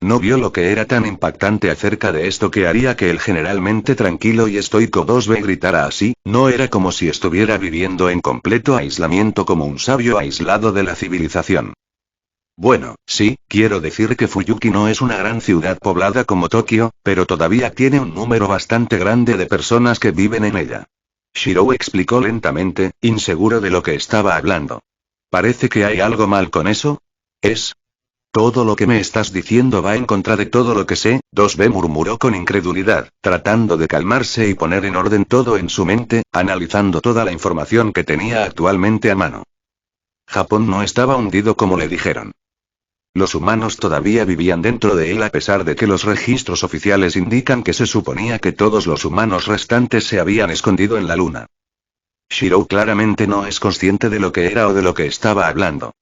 No vio lo que era tan impactante acerca de esto que haría que el generalmente tranquilo y estoico 2B gritara así, no era como si estuviera viviendo en completo aislamiento como un sabio aislado de la civilización. Bueno, sí, quiero decir que Fuyuki no es una gran ciudad poblada como Tokio, pero todavía tiene un número bastante grande de personas que viven en ella. Shirou explicó lentamente, inseguro de lo que estaba hablando. Parece que hay algo mal con eso. ¿Es? Todo lo que me estás diciendo va en contra de todo lo que sé, 2B murmuró con incredulidad, tratando de calmarse y poner en orden todo en su mente, analizando toda la información que tenía actualmente a mano. Japón no estaba hundido como le dijeron. Los humanos todavía vivían dentro de él a pesar de que los registros oficiales indican que se suponía que todos los humanos restantes se habían escondido en la luna. Shirou claramente no es consciente de lo que era o de lo que estaba hablando.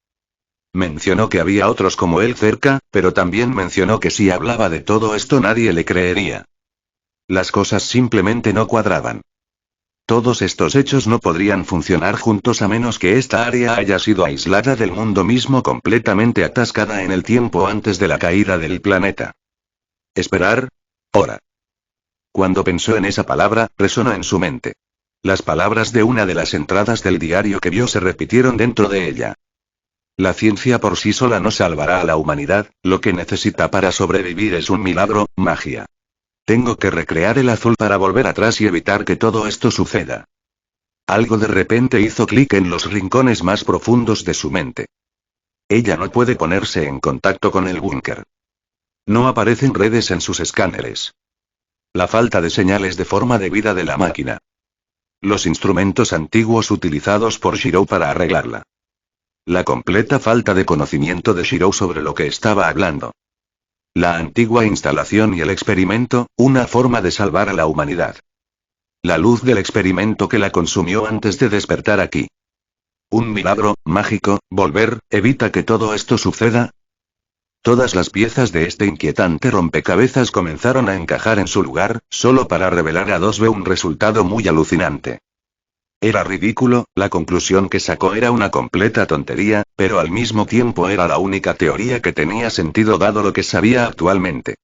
Mencionó que había otros como él cerca, pero también mencionó que si hablaba de todo esto nadie le creería. Las cosas simplemente no cuadraban. Todos estos hechos no podrían funcionar juntos a menos que esta área haya sido aislada del mundo mismo, completamente atascada en el tiempo antes de la caída del planeta. Esperar. Hora. Cuando pensó en esa palabra, resonó en su mente. Las palabras de una de las entradas del diario que vio se repitieron dentro de ella. La ciencia por sí sola no salvará a la humanidad, lo que necesita para sobrevivir es un milagro, magia. Tengo que recrear el azul para volver atrás y evitar que todo esto suceda. Algo de repente hizo clic en los rincones más profundos de su mente. Ella no puede ponerse en contacto con el búnker. No aparecen redes en sus escáneres. La falta de señales de forma de vida de la máquina. Los instrumentos antiguos utilizados por Shirou para arreglarla. La completa falta de conocimiento de Shirou sobre lo que estaba hablando. La antigua instalación y el experimento, una forma de salvar a la humanidad. La luz del experimento que la consumió antes de despertar aquí. Un milagro, mágico, volver, evita que todo esto suceda. Todas las piezas de este inquietante rompecabezas comenzaron a encajar en su lugar, solo para revelar a 2B un resultado muy alucinante. Era ridículo, la conclusión que sacó era una completa tontería, pero al mismo tiempo era la única teoría que tenía sentido dado lo que sabía actualmente.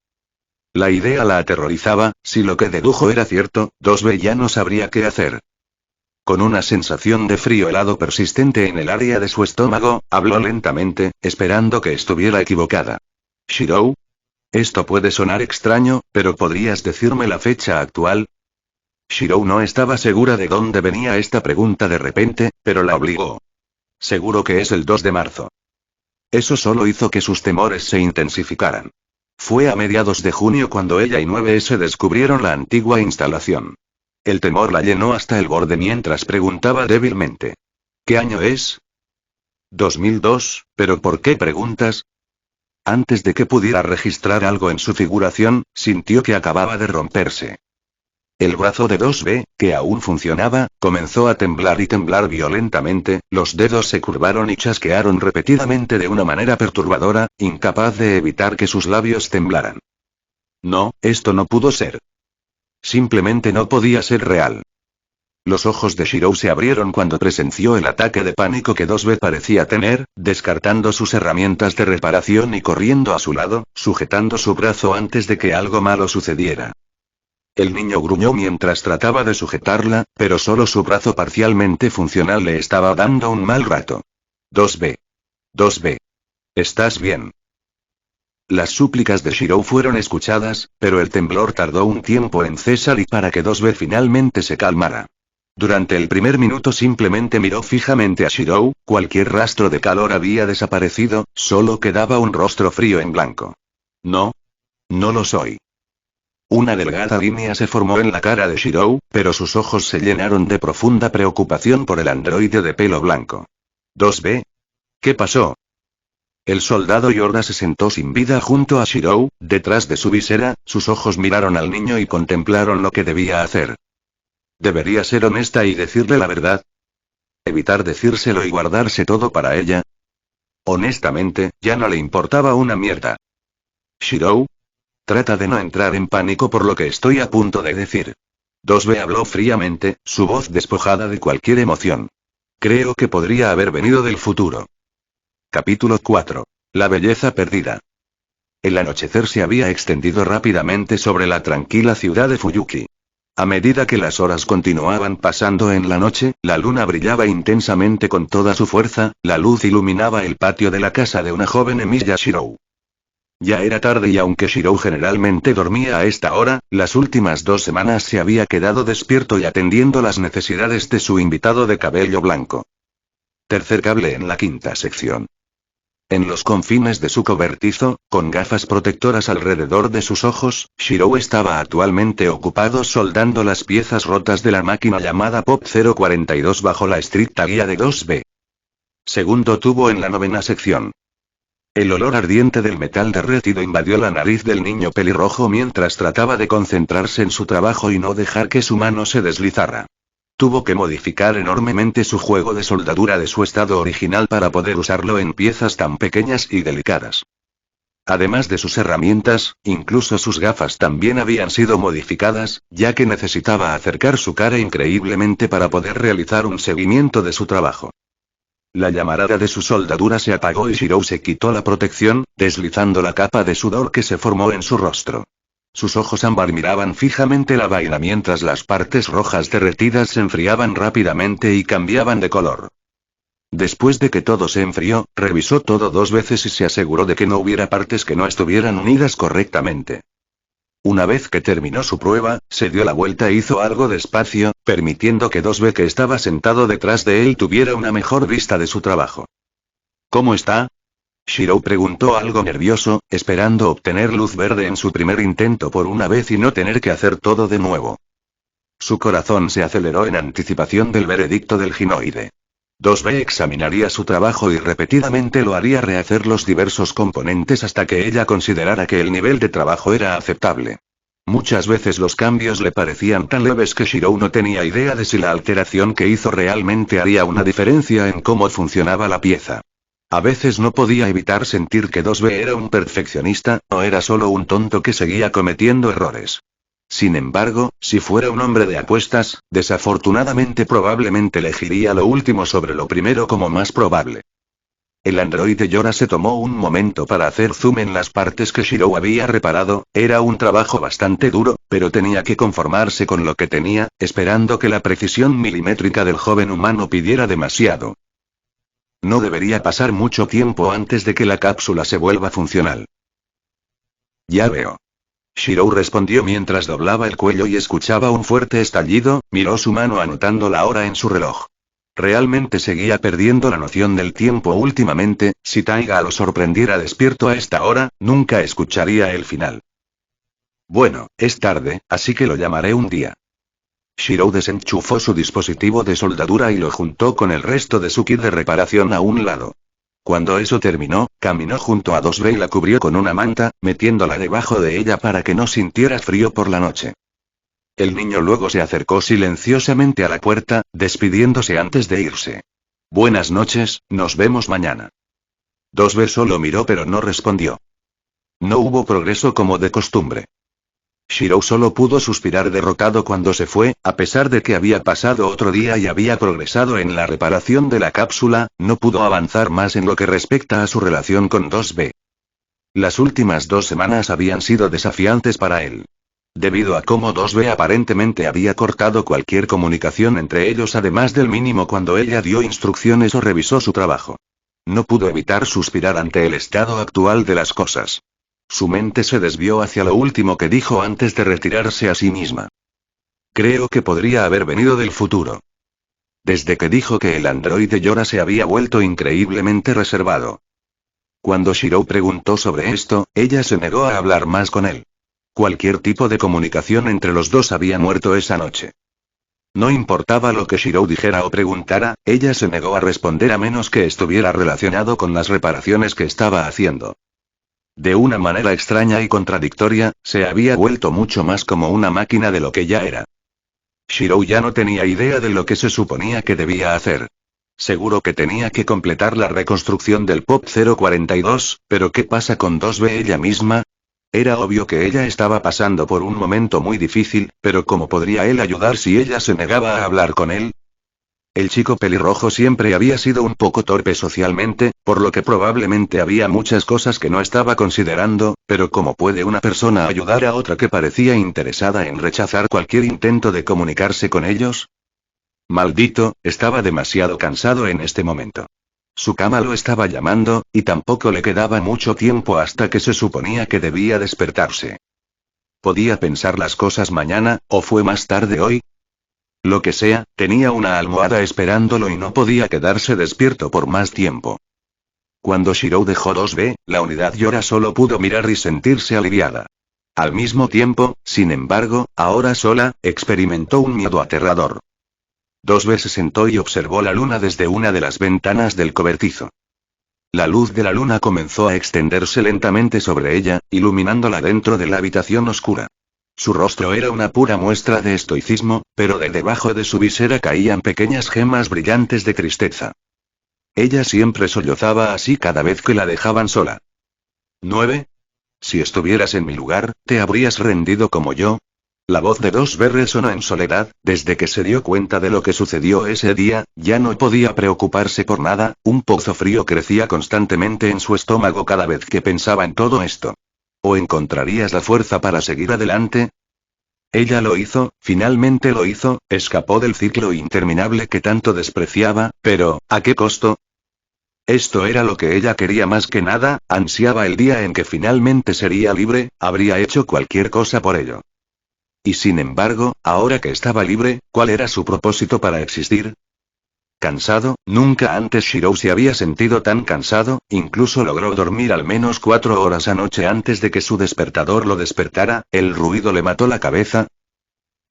La idea la aterrorizaba, si lo que dedujo era cierto, 2B ya no sabría qué hacer. Con una sensación de frío helado persistente en el área de su estómago, habló lentamente, esperando que estuviera equivocada. ¿Shirou? Esto puede sonar extraño, pero ¿podrías decirme la fecha actual? Shirou no estaba segura de dónde venía esta pregunta de repente, pero la obligó. Seguro que es el 2 de marzo. Eso solo hizo que sus temores se intensificaran. Fue a mediados de junio cuando ella y 9S descubrieron la antigua instalación. El temor la llenó hasta el borde mientras preguntaba débilmente. ¿Qué año es? 2002, ¿pero por qué preguntas? Antes de que pudiera registrar algo en su figuración, sintió que acababa de romperse. El brazo de 2B, que aún funcionaba, comenzó a temblar y temblar violentamente, los dedos se curvaron y chasquearon repetidamente de una manera perturbadora, incapaz de evitar que sus labios temblaran. No, esto no pudo ser. Simplemente no podía ser real. Los ojos de Shirou se abrieron cuando presenció el ataque de pánico que 2B parecía tener, descartando sus herramientas de reparación y corriendo a su lado, sujetando su brazo antes de que algo malo sucediera. El niño gruñó mientras trataba de sujetarla, pero solo su brazo parcialmente funcional le estaba dando un mal rato. 2B. 2B. ¿Estás bien? Las súplicas de Shirou fueron escuchadas, pero el temblor tardó un tiempo en cesar y para que 2B finalmente se calmara. Durante el primer minuto simplemente miró fijamente a Shirou, cualquier rastro de calor había desaparecido, solo quedaba un rostro frío en blanco. No. No lo soy. Una delgada línea se formó en la cara de Shirou, pero sus ojos se llenaron de profunda preocupación por el androide de pelo blanco. 2B. ¿Qué pasó? El soldado Yorda se sentó sin vida junto a Shirou, detrás de su visera, sus ojos miraron al niño y contemplaron lo que debía hacer. ¿Debería ser honesta y decirle la verdad? ¿Evitar decírselo y guardarse todo para ella? Honestamente, ya no le importaba una mierda. Shirou. Trata de no entrar en pánico por lo que estoy a punto de decir. 2B habló fríamente, su voz despojada de cualquier emoción. Creo que podría haber venido del futuro. Capítulo 4. La belleza perdida. El anochecer se había extendido rápidamente sobre la tranquila ciudad de Fuyuki. A medida que las horas continuaban pasando en la noche, la luna brillaba intensamente con toda su fuerza, la luz iluminaba el patio de la casa de una joven Emilia Shirou. Ya era tarde y aunque Shirou generalmente dormía a esta hora, las últimas 2 semanas se había quedado despierto y atendiendo las necesidades de su invitado de cabello blanco. Tercer cable en la quinta sección. En los confines de su cobertizo, con gafas protectoras alrededor de sus ojos, Shirou estaba actualmente ocupado soldando las piezas rotas de la máquina llamada Pop 042 bajo la estricta guía de 2B. Segundo tubo en la novena sección. El olor ardiente del metal derretido invadió la nariz del niño pelirrojo mientras trataba de concentrarse en su trabajo y no dejar que su mano se deslizara. Tuvo que modificar enormemente su juego de soldadura de su estado original para poder usarlo en piezas tan pequeñas y delicadas. Además de sus herramientas, incluso sus gafas también habían sido modificadas, ya que necesitaba acercar su cara increíblemente para poder realizar un seguimiento de su trabajo. La llamarada de su soldadura se apagó y Shirou se quitó la protección, deslizando la capa de sudor que se formó en su rostro. Sus ojos ámbar miraban fijamente la vaina mientras las partes rojas derretidas se enfriaban rápidamente y cambiaban de color. Después de que todo se enfrió, revisó todo 2 veces y se aseguró de que no hubiera partes que no estuvieran unidas correctamente. Una vez que terminó su prueba, se dio la vuelta e hizo algo despacio, permitiendo que 2B que estaba sentado detrás de él tuviera una mejor vista de su trabajo. ¿Cómo está? Shirou preguntó algo nervioso, esperando obtener luz verde en su primer intento por una vez y no tener que hacer todo de nuevo. Su corazón se aceleró en anticipación del veredicto del ginoide. 2B examinaría su trabajo y repetidamente lo haría rehacer los diversos componentes hasta que ella considerara que el nivel de trabajo era aceptable. Muchas veces los cambios le parecían tan leves que Shirou no tenía idea de si la alteración que hizo realmente haría una diferencia en cómo funcionaba la pieza. A veces no podía evitar sentir que 2B era un perfeccionista, o era solo un tonto que seguía cometiendo errores. Sin embargo, si fuera un hombre de apuestas, desafortunadamente probablemente elegiría lo último sobre lo primero como más probable. El androide Yora se tomó un momento para hacer zoom en las partes que Shirou había reparado, era un trabajo bastante duro, pero tenía que conformarse con lo que tenía, esperando que la precisión milimétrica del joven humano pidiera demasiado. No debería pasar mucho tiempo antes de que la cápsula se vuelva funcional. Ya veo. Shirou respondió mientras doblaba el cuello y escuchaba un fuerte estallido, miró su mano anotando la hora en su reloj. Realmente seguía perdiendo la noción del tiempo últimamente, si Taiga lo sorprendiera despierto a esta hora, nunca escucharía el final. Bueno, es tarde, así que lo llamaré un día. Shirou desenchufó su dispositivo de soldadura y lo juntó con el resto de su kit de reparación a un lado. Cuando eso terminó, caminó junto a 2B y la cubrió con una manta, metiéndola debajo de ella para que no sintiera frío por la noche. El niño luego se acercó silenciosamente a la puerta, despidiéndose antes de irse. Buenas noches, nos vemos mañana. 2B solo miró pero no respondió. No hubo progreso como de costumbre. Shirou solo pudo suspirar derrotado cuando se fue, a pesar de que había pasado otro día y había progresado en la reparación de la cápsula, no pudo avanzar más en lo que respecta a su relación con 2B. Las últimas 2 semanas habían sido desafiantes para él. Debido a cómo 2B aparentemente había cortado cualquier comunicación entre ellos además del mínimo cuando ella dio instrucciones o revisó su trabajo. No pudo evitar suspirar ante el estado actual de las cosas. Su mente se desvió hacia lo último que dijo antes de retirarse a sí misma. Creo que podría haber venido del futuro. Desde que dijo que el androide Yora se había vuelto increíblemente reservado. Cuando Shirou preguntó sobre esto, ella se negó a hablar más con él. Cualquier tipo de comunicación entre los dos había muerto esa noche. No importaba lo que Shirou dijera o preguntara, ella se negó a responder a menos que estuviera relacionado con las reparaciones que estaba haciendo. De una manera extraña y contradictoria, se había vuelto mucho más como una máquina de lo que ya era. Shirou ya no tenía idea de lo que se suponía que debía hacer. Seguro que tenía que completar la reconstrucción del Pop 042, pero ¿qué pasa con 2B ella misma? Era obvio que ella estaba pasando por un momento muy difícil, pero ¿cómo podría él ayudar si ella se negaba a hablar con él? El chico pelirrojo siempre había sido un poco torpe socialmente, por lo que probablemente había muchas cosas que no estaba considerando, pero ¿cómo puede una persona ayudar a otra que parecía interesada en rechazar cualquier intento de comunicarse con ellos? Maldito, estaba demasiado cansado en este momento. Su cama lo estaba llamando, y tampoco le quedaba mucho tiempo hasta que se suponía que debía despertarse. ¿Podía pensar las cosas mañana, o fue más tarde hoy? Lo que sea, tenía una almohada esperándolo y no podía quedarse despierto por más tiempo. Cuando Shirou dejó 2B, la unidad Yora solo pudo mirar y sentirse aliviada. Al mismo tiempo, sin embargo, ahora sola, experimentó un miedo aterrador. 2B se sentó y observó la luna desde una de las ventanas del cobertizo. La luz de la luna comenzó a extenderse lentamente sobre ella, iluminándola dentro de la habitación oscura. Su rostro era una pura muestra de estoicismo, pero de debajo de su visera caían pequeñas gemas brillantes de tristeza. Ella siempre sollozaba así cada vez que la dejaban sola. 9. Si estuvieras en mi lugar, ¿te habrías rendido como yo? La voz de 2B resonó en soledad. Desde que se dio cuenta de lo que sucedió ese día, ya no podía preocuparse por nada, un pozo frío crecía constantemente en su estómago cada vez que pensaba en todo esto. ¿O encontrarías la fuerza para seguir adelante? Ella lo hizo, finalmente lo hizo, escapó del ciclo interminable que tanto despreciaba, pero, ¿a qué costo? Esto era lo que ella quería más que nada, ansiaba el día en que finalmente sería libre, habría hecho cualquier cosa por ello. Y sin embargo, ahora que estaba libre, ¿cuál era su propósito para existir? Cansado, nunca antes Shirou se había sentido tan cansado, incluso logró dormir al menos 4 horas anoche antes de que su despertador lo despertara, el ruido le mató la cabeza.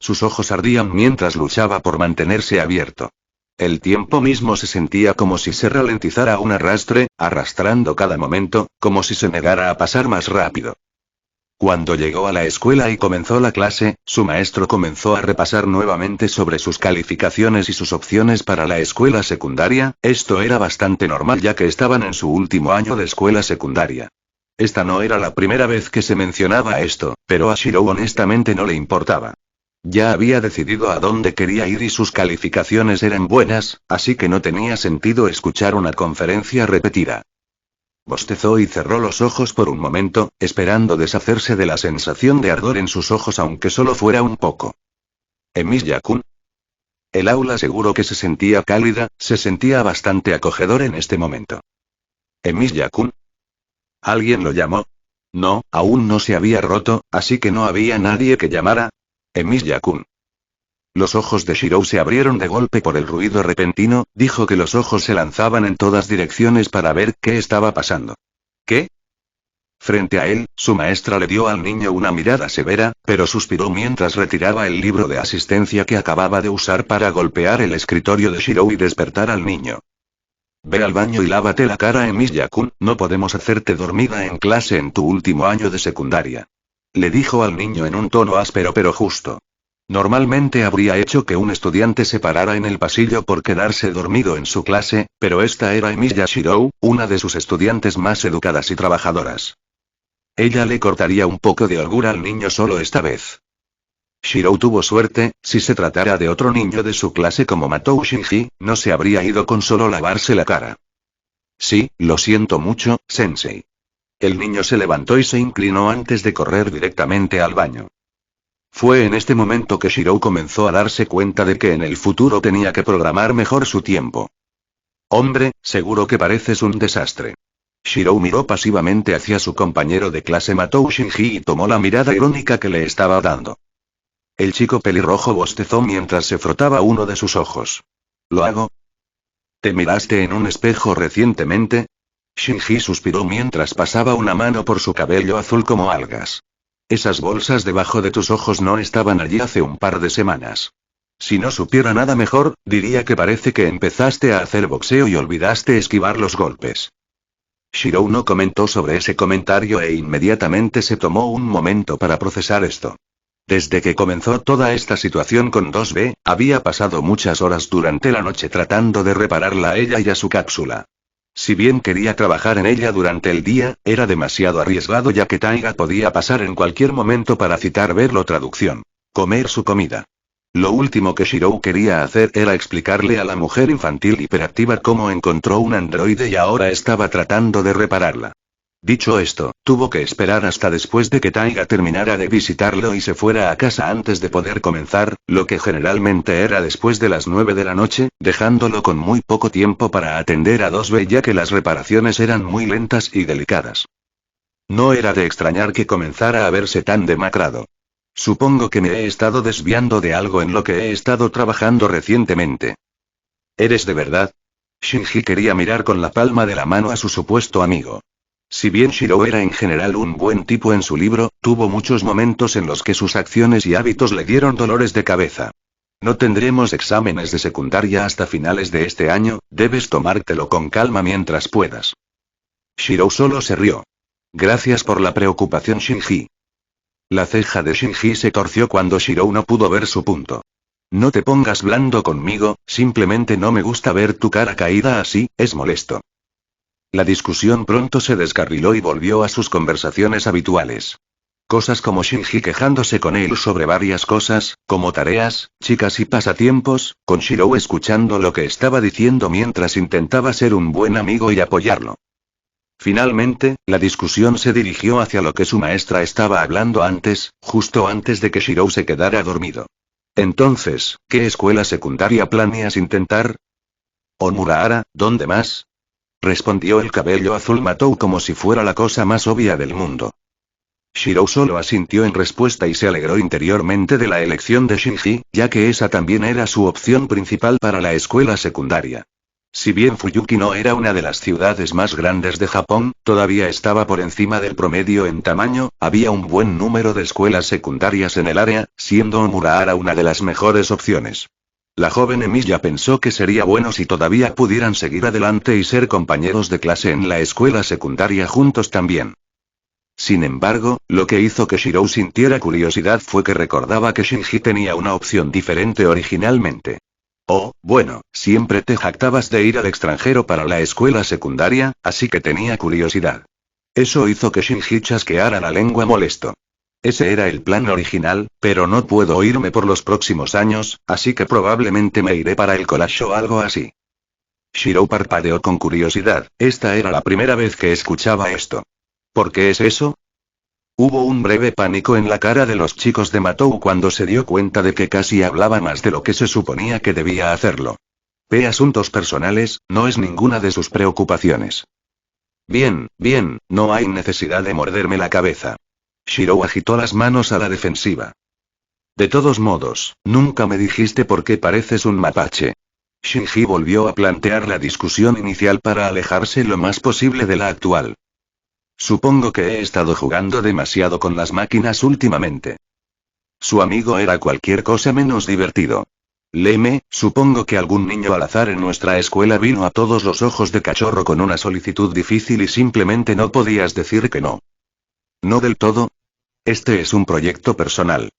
Sus ojos ardían mientras luchaba por mantenerse abierto. El tiempo mismo se sentía como si se ralentizara a un arrastre, arrastrando cada momento, como si se negara a pasar más rápido. Cuando llegó a la escuela y comenzó la clase, su maestro comenzó a repasar nuevamente sobre sus calificaciones y sus opciones para la escuela secundaria. Esto era bastante normal ya que estaban en su último año de escuela secundaria. Esta no era la primera vez que se mencionaba esto, pero a Shirou honestamente no le importaba. Ya había decidido a dónde quería ir y sus calificaciones eran buenas, así que no tenía sentido escuchar una conferencia repetida. Bostezó y cerró los ojos por un momento, esperando deshacerse de la sensación de ardor en sus ojos aunque solo fuera un poco. ¿Emilia-kun? El aula seguro que se sentía cálida, se sentía bastante acogedor en este momento. ¿Emilia-kun? ¿Alguien lo llamó? No, aún no se había roto, así que no había nadie que llamara. Emilia-kun. Los ojos de Shirou se abrieron de golpe por el ruido repentino, dijo que los ojos se lanzaban en todas direcciones para ver qué estaba pasando. ¿Qué? Frente a él, su maestra le dio al niño una mirada severa, pero suspiró mientras retiraba el libro de asistencia que acababa de usar para golpear el escritorio de Shirou y despertar al niño. Ve al baño y lávate la cara, Emilia-kun, no podemos hacerte dormida en clase en tu último año de secundaria. Le dijo al niño en un tono áspero pero justo. Normalmente habría hecho que un estudiante se parara en el pasillo por quedarse dormido en su clase, pero esta era Emilia Shirou, una de sus estudiantes más educadas y trabajadoras. Ella le cortaría un poco de holgura al niño solo esta vez. Shirou tuvo suerte, si se tratara de otro niño de su clase como Matou Shinji, no se habría ido con solo lavarse la cara. Sí, lo siento mucho, sensei. El niño se levantó y se inclinó antes de correr directamente al baño. Fue en este momento que Shirou comenzó a darse cuenta de que en el futuro tenía que programar mejor su tiempo. Hombre, seguro que pareces un desastre. Shirou miró pasivamente hacia su compañero de clase Matou Shinji y tomó la mirada irónica que le estaba dando. El chico pelirrojo bostezó mientras se frotaba uno de sus ojos. ¿Lo hago? ¿Te miraste en un espejo recientemente? Shinji suspiró mientras pasaba una mano por su cabello azul como algas. Esas bolsas debajo de tus ojos no estaban allí hace un par de semanas. Si no supiera nada mejor, diría que parece que empezaste a hacer boxeo y olvidaste esquivar los golpes. Shirou no comentó sobre ese comentario e inmediatamente se tomó un momento para procesar esto. Desde que comenzó toda esta situación con 2B, había pasado muchas horas durante la noche tratando de repararla a ella y a su cápsula. Si bien quería trabajar en ella durante el día, era demasiado arriesgado ya que Taiga podía pasar en cualquier momento para citar verlo traducción. Comer su comida. Lo último que Shirou quería hacer era explicarle a la mujer infantil hiperactiva cómo encontró un androide y ahora estaba tratando de repararla. Dicho esto, tuvo que esperar hasta después de que Taiga terminara de visitarlo y se fuera a casa antes de poder comenzar, lo que generalmente era después de las 9 de la noche, dejándolo con muy poco tiempo para atender a 2B ya que las reparaciones eran muy lentas y delicadas. No era de extrañar que comenzara a verse tan demacrado. Supongo que me he estado desviando de algo en lo que he estado trabajando recientemente. ¿Eres de verdad? Shinji quería mirar con la palma de la mano a su supuesto amigo. Si bien Shiro era en general un buen tipo en su libro, tuvo muchos momentos en los que sus acciones y hábitos le dieron dolores de cabeza. No tendremos exámenes de secundaria hasta finales de este año, debes tomártelo con calma mientras puedas. Shiro solo se rió. Gracias por la preocupación, Shinji. La ceja de Shinji se torció cuando Shiro no pudo ver su punto. No te pongas blando conmigo, simplemente no me gusta ver tu cara caída así, es molesto. La discusión pronto se descarriló y volvió a sus conversaciones habituales. Cosas como Shinji quejándose con él sobre varias cosas, como tareas, chicas y pasatiempos, con Shiro escuchando lo que estaba diciendo mientras intentaba ser un buen amigo y apoyarlo. Finalmente, la discusión se dirigió hacia lo que su maestra estaba hablando antes, justo antes de que Shiro se quedara dormido. Entonces, ¿qué escuela secundaria planeas intentar? Omurahara, ¿dónde más? Respondió el cabello azul Matou como si fuera la cosa más obvia del mundo. Shiro solo asintió en respuesta y se alegró interiormente de la elección de Shinji, ya que esa también era su opción principal para la escuela secundaria. Si bien Fuyuki no era una de las ciudades más grandes de Japón, todavía estaba por encima del promedio en tamaño, había un buen número de escuelas secundarias en el área, siendo Omurahara una de las mejores opciones. La joven Emilia pensó que sería bueno si todavía pudieran seguir adelante y ser compañeros de clase en la escuela secundaria juntos también. Sin embargo, lo que hizo que Shiro sintiera curiosidad fue que recordaba que Shinji tenía una opción diferente originalmente. Oh, bueno, siempre te jactabas de ir al extranjero para la escuela secundaria, así que tenía curiosidad. Eso hizo que Shinji chasqueara la lengua molesto. Ese era el plan original, pero no puedo irme por los próximos años, así que probablemente me iré para el college o algo así. Shiro parpadeó con curiosidad, esta era la primera vez que escuchaba esto. ¿Por qué es eso? Hubo un breve pánico en la cara de los chicos de Matou cuando se dio cuenta de que casi hablaba más de lo que se suponía que debía hacerlo. Asuntos personales, no es ninguna de sus preocupaciones. Bien, no hay necesidad de morderme la cabeza. Shiro agitó las manos a la defensiva. De todos modos, nunca me dijiste por qué pareces un mapache. Shinji volvió a plantear la discusión inicial para alejarse lo más posible de la actual. Supongo que he estado jugando demasiado con las máquinas últimamente. Su amigo era cualquier cosa menos divertido. Leme, supongo que algún niño al azar en nuestra escuela vino a todos los ojos de cachorro con una solicitud difícil y simplemente no podías decir que no. No del todo. Este es un proyecto personal.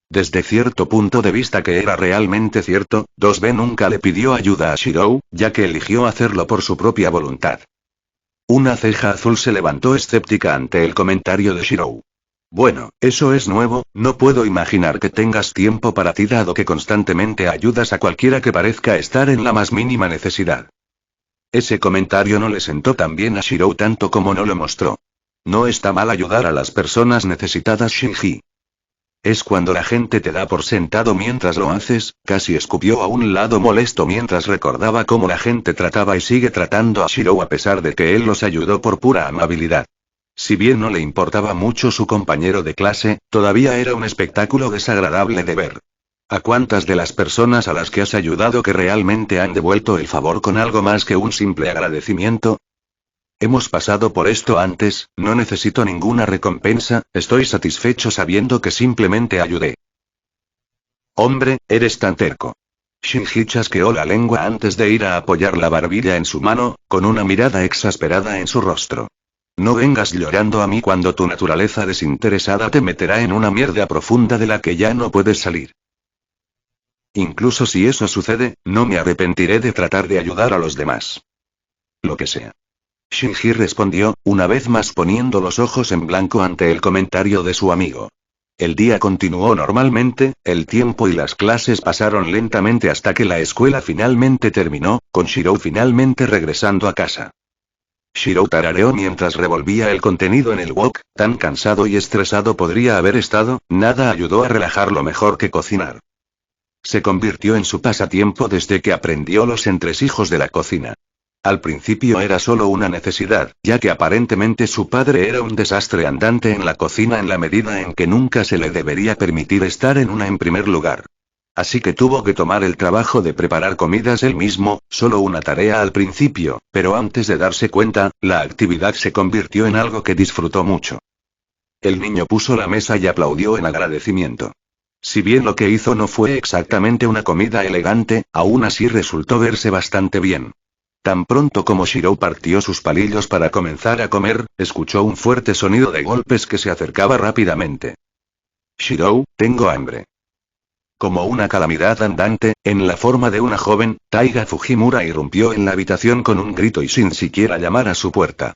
Desde cierto punto de vista que era realmente cierto, 2B nunca le pidió ayuda a Shiro, ya que eligió hacerlo por su propia voluntad. Una ceja azul se levantó escéptica ante el comentario de Shiro. Bueno, eso es nuevo, no puedo imaginar que tengas tiempo para ti dado que constantemente ayudas a cualquiera que parezca estar en la más mínima necesidad. Ese comentario no le sentó tan bien a Shiro tanto como no lo mostró. No está mal ayudar a las personas necesitadas, Shinji. Es cuando la gente te da por sentado mientras lo haces, casi escupió a un lado molesto mientras recordaba cómo la gente trataba y sigue tratando a Shiro a pesar de que él los ayudó por pura amabilidad. Si bien no le importaba mucho su compañero de clase, todavía era un espectáculo desagradable de ver. ¿A cuántas de las personas a las que has ayudado que realmente han devuelto el favor con algo más que un simple agradecimiento? Hemos pasado por esto antes, no necesito ninguna recompensa, estoy satisfecho sabiendo que simplemente ayudé. Hombre, eres tan terco. Shinji chasqueó la lengua antes de ir a apoyar la barbilla en su mano, con una mirada exasperada en su rostro. No vengas llorando a mí cuando tu naturaleza desinteresada te meterá en una mierda profunda de la que ya no puedes salir. Incluso si eso sucede, no me arrepentiré de tratar de ayudar a los demás. Lo que sea. Shinji respondió, una vez más poniendo los ojos en blanco ante el comentario de su amigo. El día continuó normalmente, el tiempo y las clases pasaron lentamente hasta que la escuela finalmente terminó, con Shiro finalmente regresando a casa. Shirou tarareó mientras revolvía el contenido en el wok, tan cansado y estresado podría haber estado, nada ayudó a relajarlo mejor que cocinar. Se convirtió en su pasatiempo desde que aprendió los entresijos de la cocina. Al principio era solo una necesidad, ya que aparentemente su padre era un desastre andante en la cocina en la medida en que nunca se le debería permitir estar en una en primer lugar. Así que tuvo que tomar el trabajo de preparar comidas él mismo, solo una tarea al principio, pero antes de darse cuenta, la actividad se convirtió en algo que disfrutó mucho. El niño puso la mesa y aplaudió en agradecimiento. Si bien lo que hizo no fue exactamente una comida elegante, aún así resultó verse bastante bien. Tan pronto como Shirou partió sus palillos para comenzar a comer, escuchó un fuerte sonido de golpes que se acercaba rápidamente. Shirou, tengo hambre. Como una calamidad andante, en la forma de una joven, Taiga Fujimura irrumpió en la habitación con un grito y sin siquiera llamar a su puerta.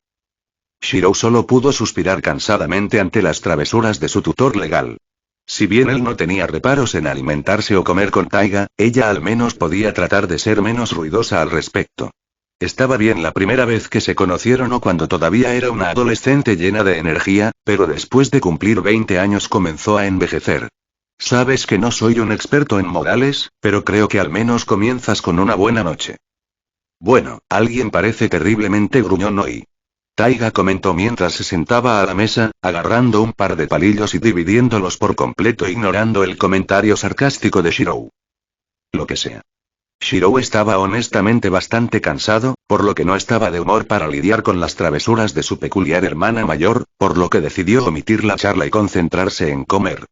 Shirou solo pudo suspirar cansadamente ante las travesuras de su tutor legal. Si bien él no tenía reparos en alimentarse o comer con Taiga, ella al menos podía tratar de ser menos ruidosa al respecto. Estaba bien la primera vez que se conocieron o cuando todavía era una adolescente llena de energía, pero después de cumplir 20 años comenzó a envejecer. Sabes que no soy un experto en modales, pero creo que al menos comienzas con una buena noche. Bueno, alguien parece terriblemente gruñón hoy. Taiga comentó mientras se sentaba a la mesa, agarrando un par de palillos y dividiéndolos por completo ignorando el comentario sarcástico de Shirou. Lo que sea. Shirou estaba honestamente bastante cansado, por lo que no estaba de humor para lidiar con las travesuras de su peculiar hermana mayor, por lo que decidió omitir la charla y concentrarse en comer.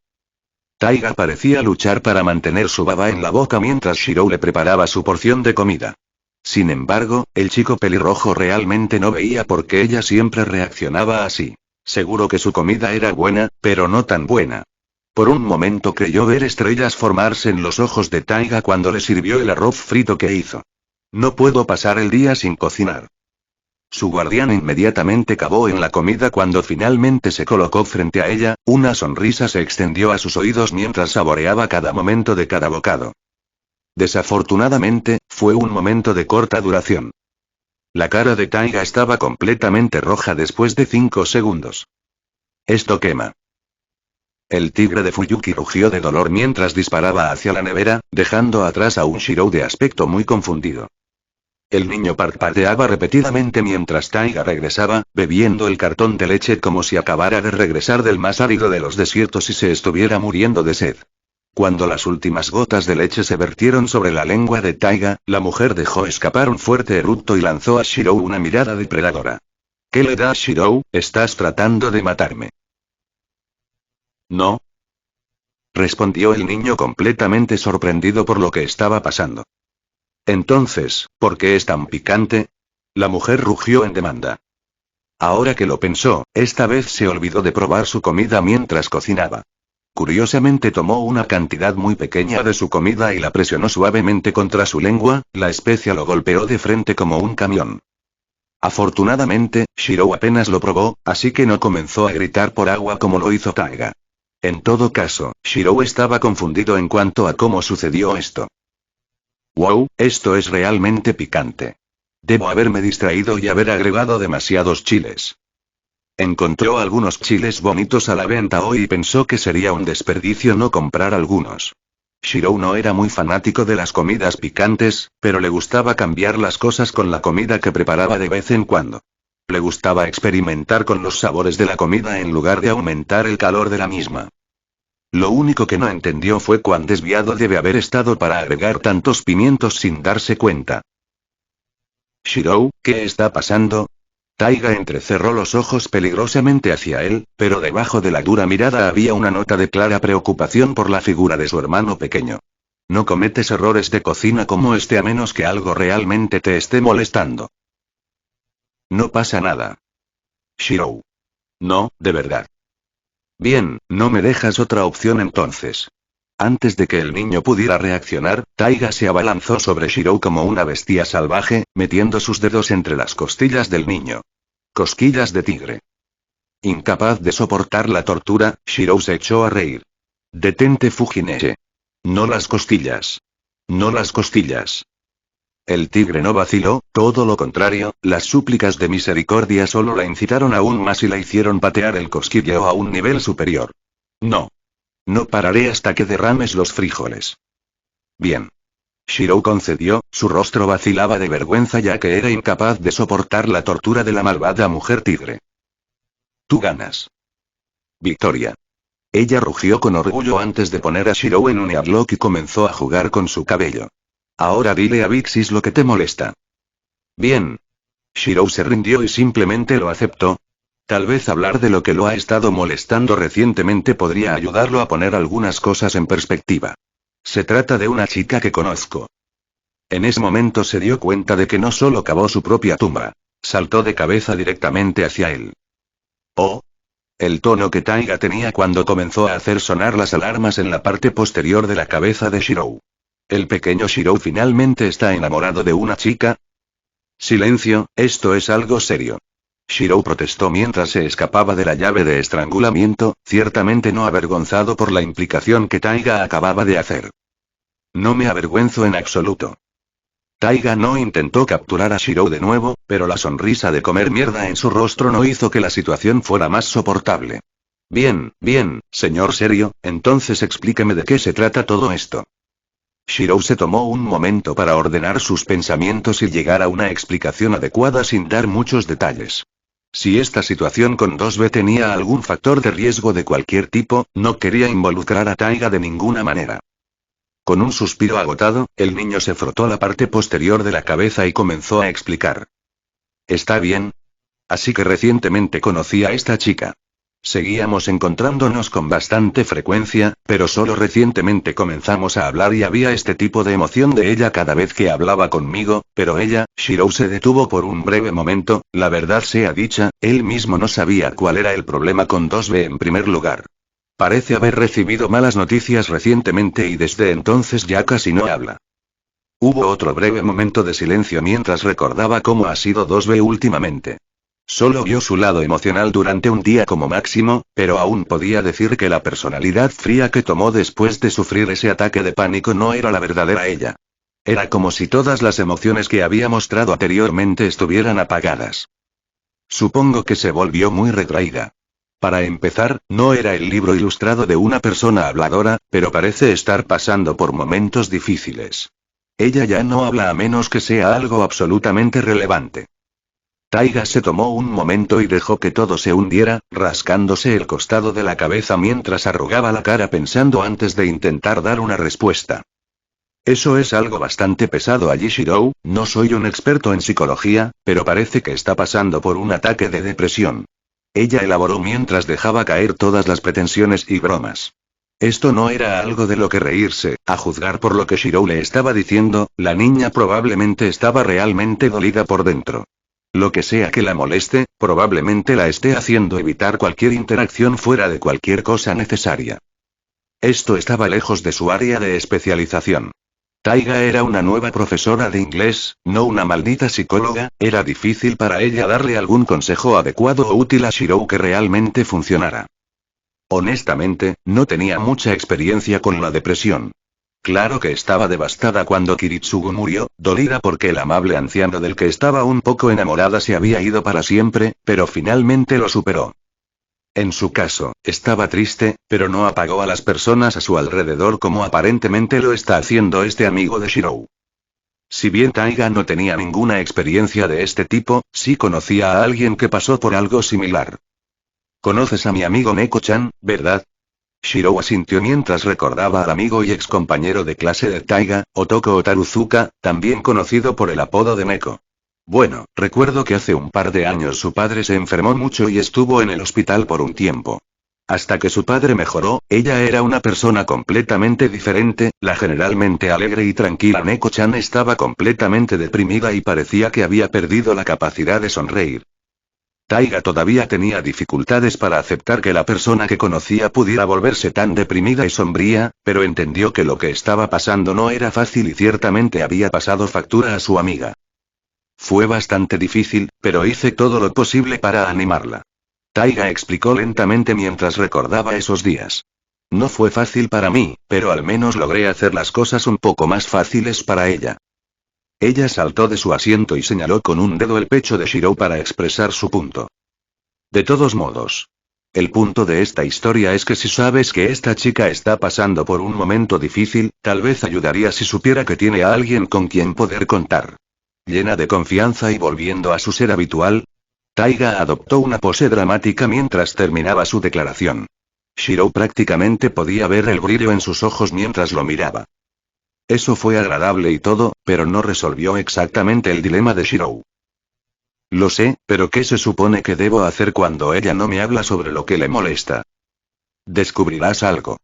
Taiga parecía luchar para mantener su baba en la boca mientras Shirou le preparaba su porción de comida. Sin embargo, el chico pelirrojo realmente no veía por qué ella siempre reaccionaba así. Seguro que su comida era buena, pero no tan buena. Por un momento creyó ver estrellas formarse en los ojos de Taiga cuando le sirvió el arroz frito que hizo. No puedo pasar el día sin cocinar. Su guardián inmediatamente cavó en la comida cuando finalmente se colocó frente a ella, una sonrisa se extendió a sus oídos mientras saboreaba cada momento de cada bocado. Desafortunadamente, fue un momento de corta duración. La cara de Taiga estaba completamente roja después de 5 segundos. Esto quema. El tigre de Fuyuki rugió de dolor mientras disparaba hacia la nevera, dejando atrás a un Shirou de aspecto muy confundido. El niño parpadeaba repetidamente mientras Taiga regresaba, bebiendo el cartón de leche como si acabara de regresar del más árido de los desiertos y se estuviera muriendo de sed. Cuando las últimas gotas de leche se vertieron sobre la lengua de Taiga, la mujer dejó escapar un fuerte eructo y lanzó a Shirou una mirada depredadora. ¿Qué le da a Shirou? ¿Estás tratando de matarme? No. Respondió el niño completamente sorprendido por lo que estaba pasando. Entonces, ¿por qué es tan picante? La mujer rugió en demanda. Ahora que lo pensó, esta vez se olvidó de probar su comida mientras cocinaba. Curiosamente tomó una cantidad muy pequeña de su comida y la presionó suavemente contra su lengua, la especia lo golpeó de frente como un camión. Afortunadamente, Shirou apenas lo probó, así que no comenzó a gritar por agua como lo hizo Taiga. En todo caso, Shirou estaba confundido en cuanto a cómo sucedió esto. Wow, esto es realmente picante. Debo haberme distraído y haber agregado demasiados chiles. Encontró algunos chiles bonitos a la venta hoy y pensó que sería un desperdicio no comprar algunos. Shirou no era muy fanático de las comidas picantes, pero le gustaba cambiar las cosas con la comida que preparaba de vez en cuando. Le gustaba experimentar con los sabores de la comida en lugar de aumentar el calor de la misma. Lo único que no entendió fue cuán desviado debe haber estado para agregar tantos pimientos sin darse cuenta. Shirou, ¿qué está pasando? Taiga entrecerró los ojos peligrosamente hacia él, pero debajo de la dura mirada había una nota de clara preocupación por la figura de su hermano pequeño. No cometes errores de cocina como este a menos que algo realmente te esté molestando. No pasa nada. Shirou. No, de verdad. Bien, no me dejas otra opción entonces. Antes de que el niño pudiera reaccionar, Taiga se abalanzó sobre Shirou como una bestia salvaje, metiendo sus dedos entre las costillas del niño. Cosquillas de tigre. Incapaz de soportar la tortura, Shirou se echó a reír. Detente Fujineche. No las costillas. No las costillas. El tigre no vaciló, todo lo contrario, las súplicas de misericordia solo la incitaron aún más y la hicieron patear el cosquilleo a un nivel superior. No. No pararé hasta que derrames los frijoles. Bien. Shirou concedió, su rostro vacilaba de vergüenza ya que era incapaz de soportar la tortura de la malvada mujer tigre. Tú ganas. Victoria. Ella rugió con orgullo antes de poner a Shirou en un airlock y comenzó a jugar con su cabello. Ahora dile a Vixis lo que te molesta. Bien. Shirou se rindió y simplemente lo aceptó. Tal vez hablar de lo que lo ha estado molestando recientemente podría ayudarlo a poner algunas cosas en perspectiva. Se trata de una chica que conozco. En ese momento se dio cuenta de que no solo cavó su propia tumba. Saltó de cabeza directamente hacia él. Oh. El tono que Taiga tenía cuando comenzó a hacer sonar las alarmas en la parte posterior de la cabeza de Shirou. ¿El pequeño Shirou finalmente está enamorado de una chica? Silencio, esto es algo serio. Shirou protestó mientras se escapaba de la llave de estrangulamiento, ciertamente no avergonzado por la implicación que Taiga acababa de hacer. No me avergüenzo en absoluto. Taiga no intentó capturar a Shirou de nuevo, pero la sonrisa de comer mierda en su rostro no hizo que la situación fuera más soportable. Bien, señor serio, entonces explíqueme de qué se trata todo esto. Shirou se tomó un momento para ordenar sus pensamientos y llegar a una explicación adecuada sin dar muchos detalles. Si esta situación con 2B tenía algún factor de riesgo de cualquier tipo, no quería involucrar a Taiga de ninguna manera. Con un suspiro agotado, el niño se frotó la parte posterior de la cabeza y comenzó a explicar. ¿Está bien? Así que recientemente conocí a esta chica. Seguíamos encontrándonos con bastante frecuencia, pero solo recientemente comenzamos a hablar y había este tipo de emoción de ella cada vez que hablaba conmigo, pero ella, Shirou se detuvo por un breve momento, la verdad sea dicha, él mismo no sabía cuál era el problema con 2B en primer lugar. Parece haber recibido malas noticias recientemente y desde entonces ya casi no habla. Hubo otro breve momento de silencio mientras recordaba cómo ha sido 2B últimamente. Solo vio su lado emocional durante un día como máximo, pero aún podía decir que la personalidad fría que tomó después de sufrir ese ataque de pánico no era la verdadera ella. Era como si todas las emociones que había mostrado anteriormente estuvieran apagadas. Supongo que se volvió muy retraída. Para empezar, no era el libro ilustrado de una persona habladora, pero parece estar pasando por momentos difíciles. Ella ya no habla a menos que sea algo absolutamente relevante. Taiga se tomó un momento y dejó que todo se hundiera, rascándose el costado de la cabeza mientras arrugaba la cara pensando antes de intentar dar una respuesta. Eso es algo bastante pesado allí, Shirou, no soy un experto en psicología, pero parece que está pasando por un ataque de depresión. Ella elaboró mientras dejaba caer todas las pretensiones y bromas. Esto no era algo de lo que reírse, a juzgar por lo que Shirou le estaba diciendo, la niña probablemente estaba realmente dolida por dentro. Lo que sea que la moleste, probablemente la esté haciendo evitar cualquier interacción fuera de cualquier cosa necesaria. Esto estaba lejos de su área de especialización. Taiga era una nueva profesora de inglés, no una maldita psicóloga, era difícil para ella darle algún consejo adecuado o útil a Shirou que realmente funcionara. Honestamente, no tenía mucha experiencia con la depresión. Claro que estaba devastada cuando Kiritsugu murió, dolida porque el amable anciano del que estaba un poco enamorada se había ido para siempre, pero finalmente lo superó. En su caso, estaba triste, pero no apagó a las personas a su alrededor como aparentemente lo está haciendo este amigo de Shirou. Si bien Taiga no tenía ninguna experiencia de este tipo, sí conocía a alguien que pasó por algo similar. ¿Conoces a mi amigo Neko-chan, verdad? Shirou asintió mientras recordaba al amigo y excompañero de clase de Taiga, Otoko Otaruzuka, también conocido por el apodo de Neko. Bueno, recuerdo que hace un par de años su padre se enfermó mucho y estuvo en el hospital por un tiempo. Hasta que su padre mejoró, ella era una persona completamente diferente, la generalmente alegre y tranquila Neko-chan estaba completamente deprimida y parecía que había perdido la capacidad de sonreír. Taiga todavía tenía dificultades para aceptar que la persona que conocía pudiera volverse tan deprimida y sombría, pero entendió que lo que estaba pasando no era fácil y ciertamente había pasado factura a su amiga. Fue bastante difícil, pero hice todo lo posible para animarla. Taiga explicó lentamente mientras recordaba esos días. No fue fácil para mí, pero al menos logré hacer las cosas un poco más fáciles para ella. Ella saltó de su asiento y señaló con un dedo el pecho de Shirou para expresar su punto. De todos modos. El punto de esta historia es que si sabes que esta chica está pasando por un momento difícil, tal vez ayudaría si supiera que tiene a alguien con quien poder contar. Llena de confianza y volviendo a su ser habitual, Taiga adoptó una pose dramática mientras terminaba su declaración. Shirou prácticamente podía ver el brillo en sus ojos mientras lo miraba. Eso fue agradable y todo, pero no resolvió exactamente el dilema de Shirou. Lo sé, pero ¿qué se supone que debo hacer cuando ella no me habla sobre lo que le molesta? Descubrirás algo.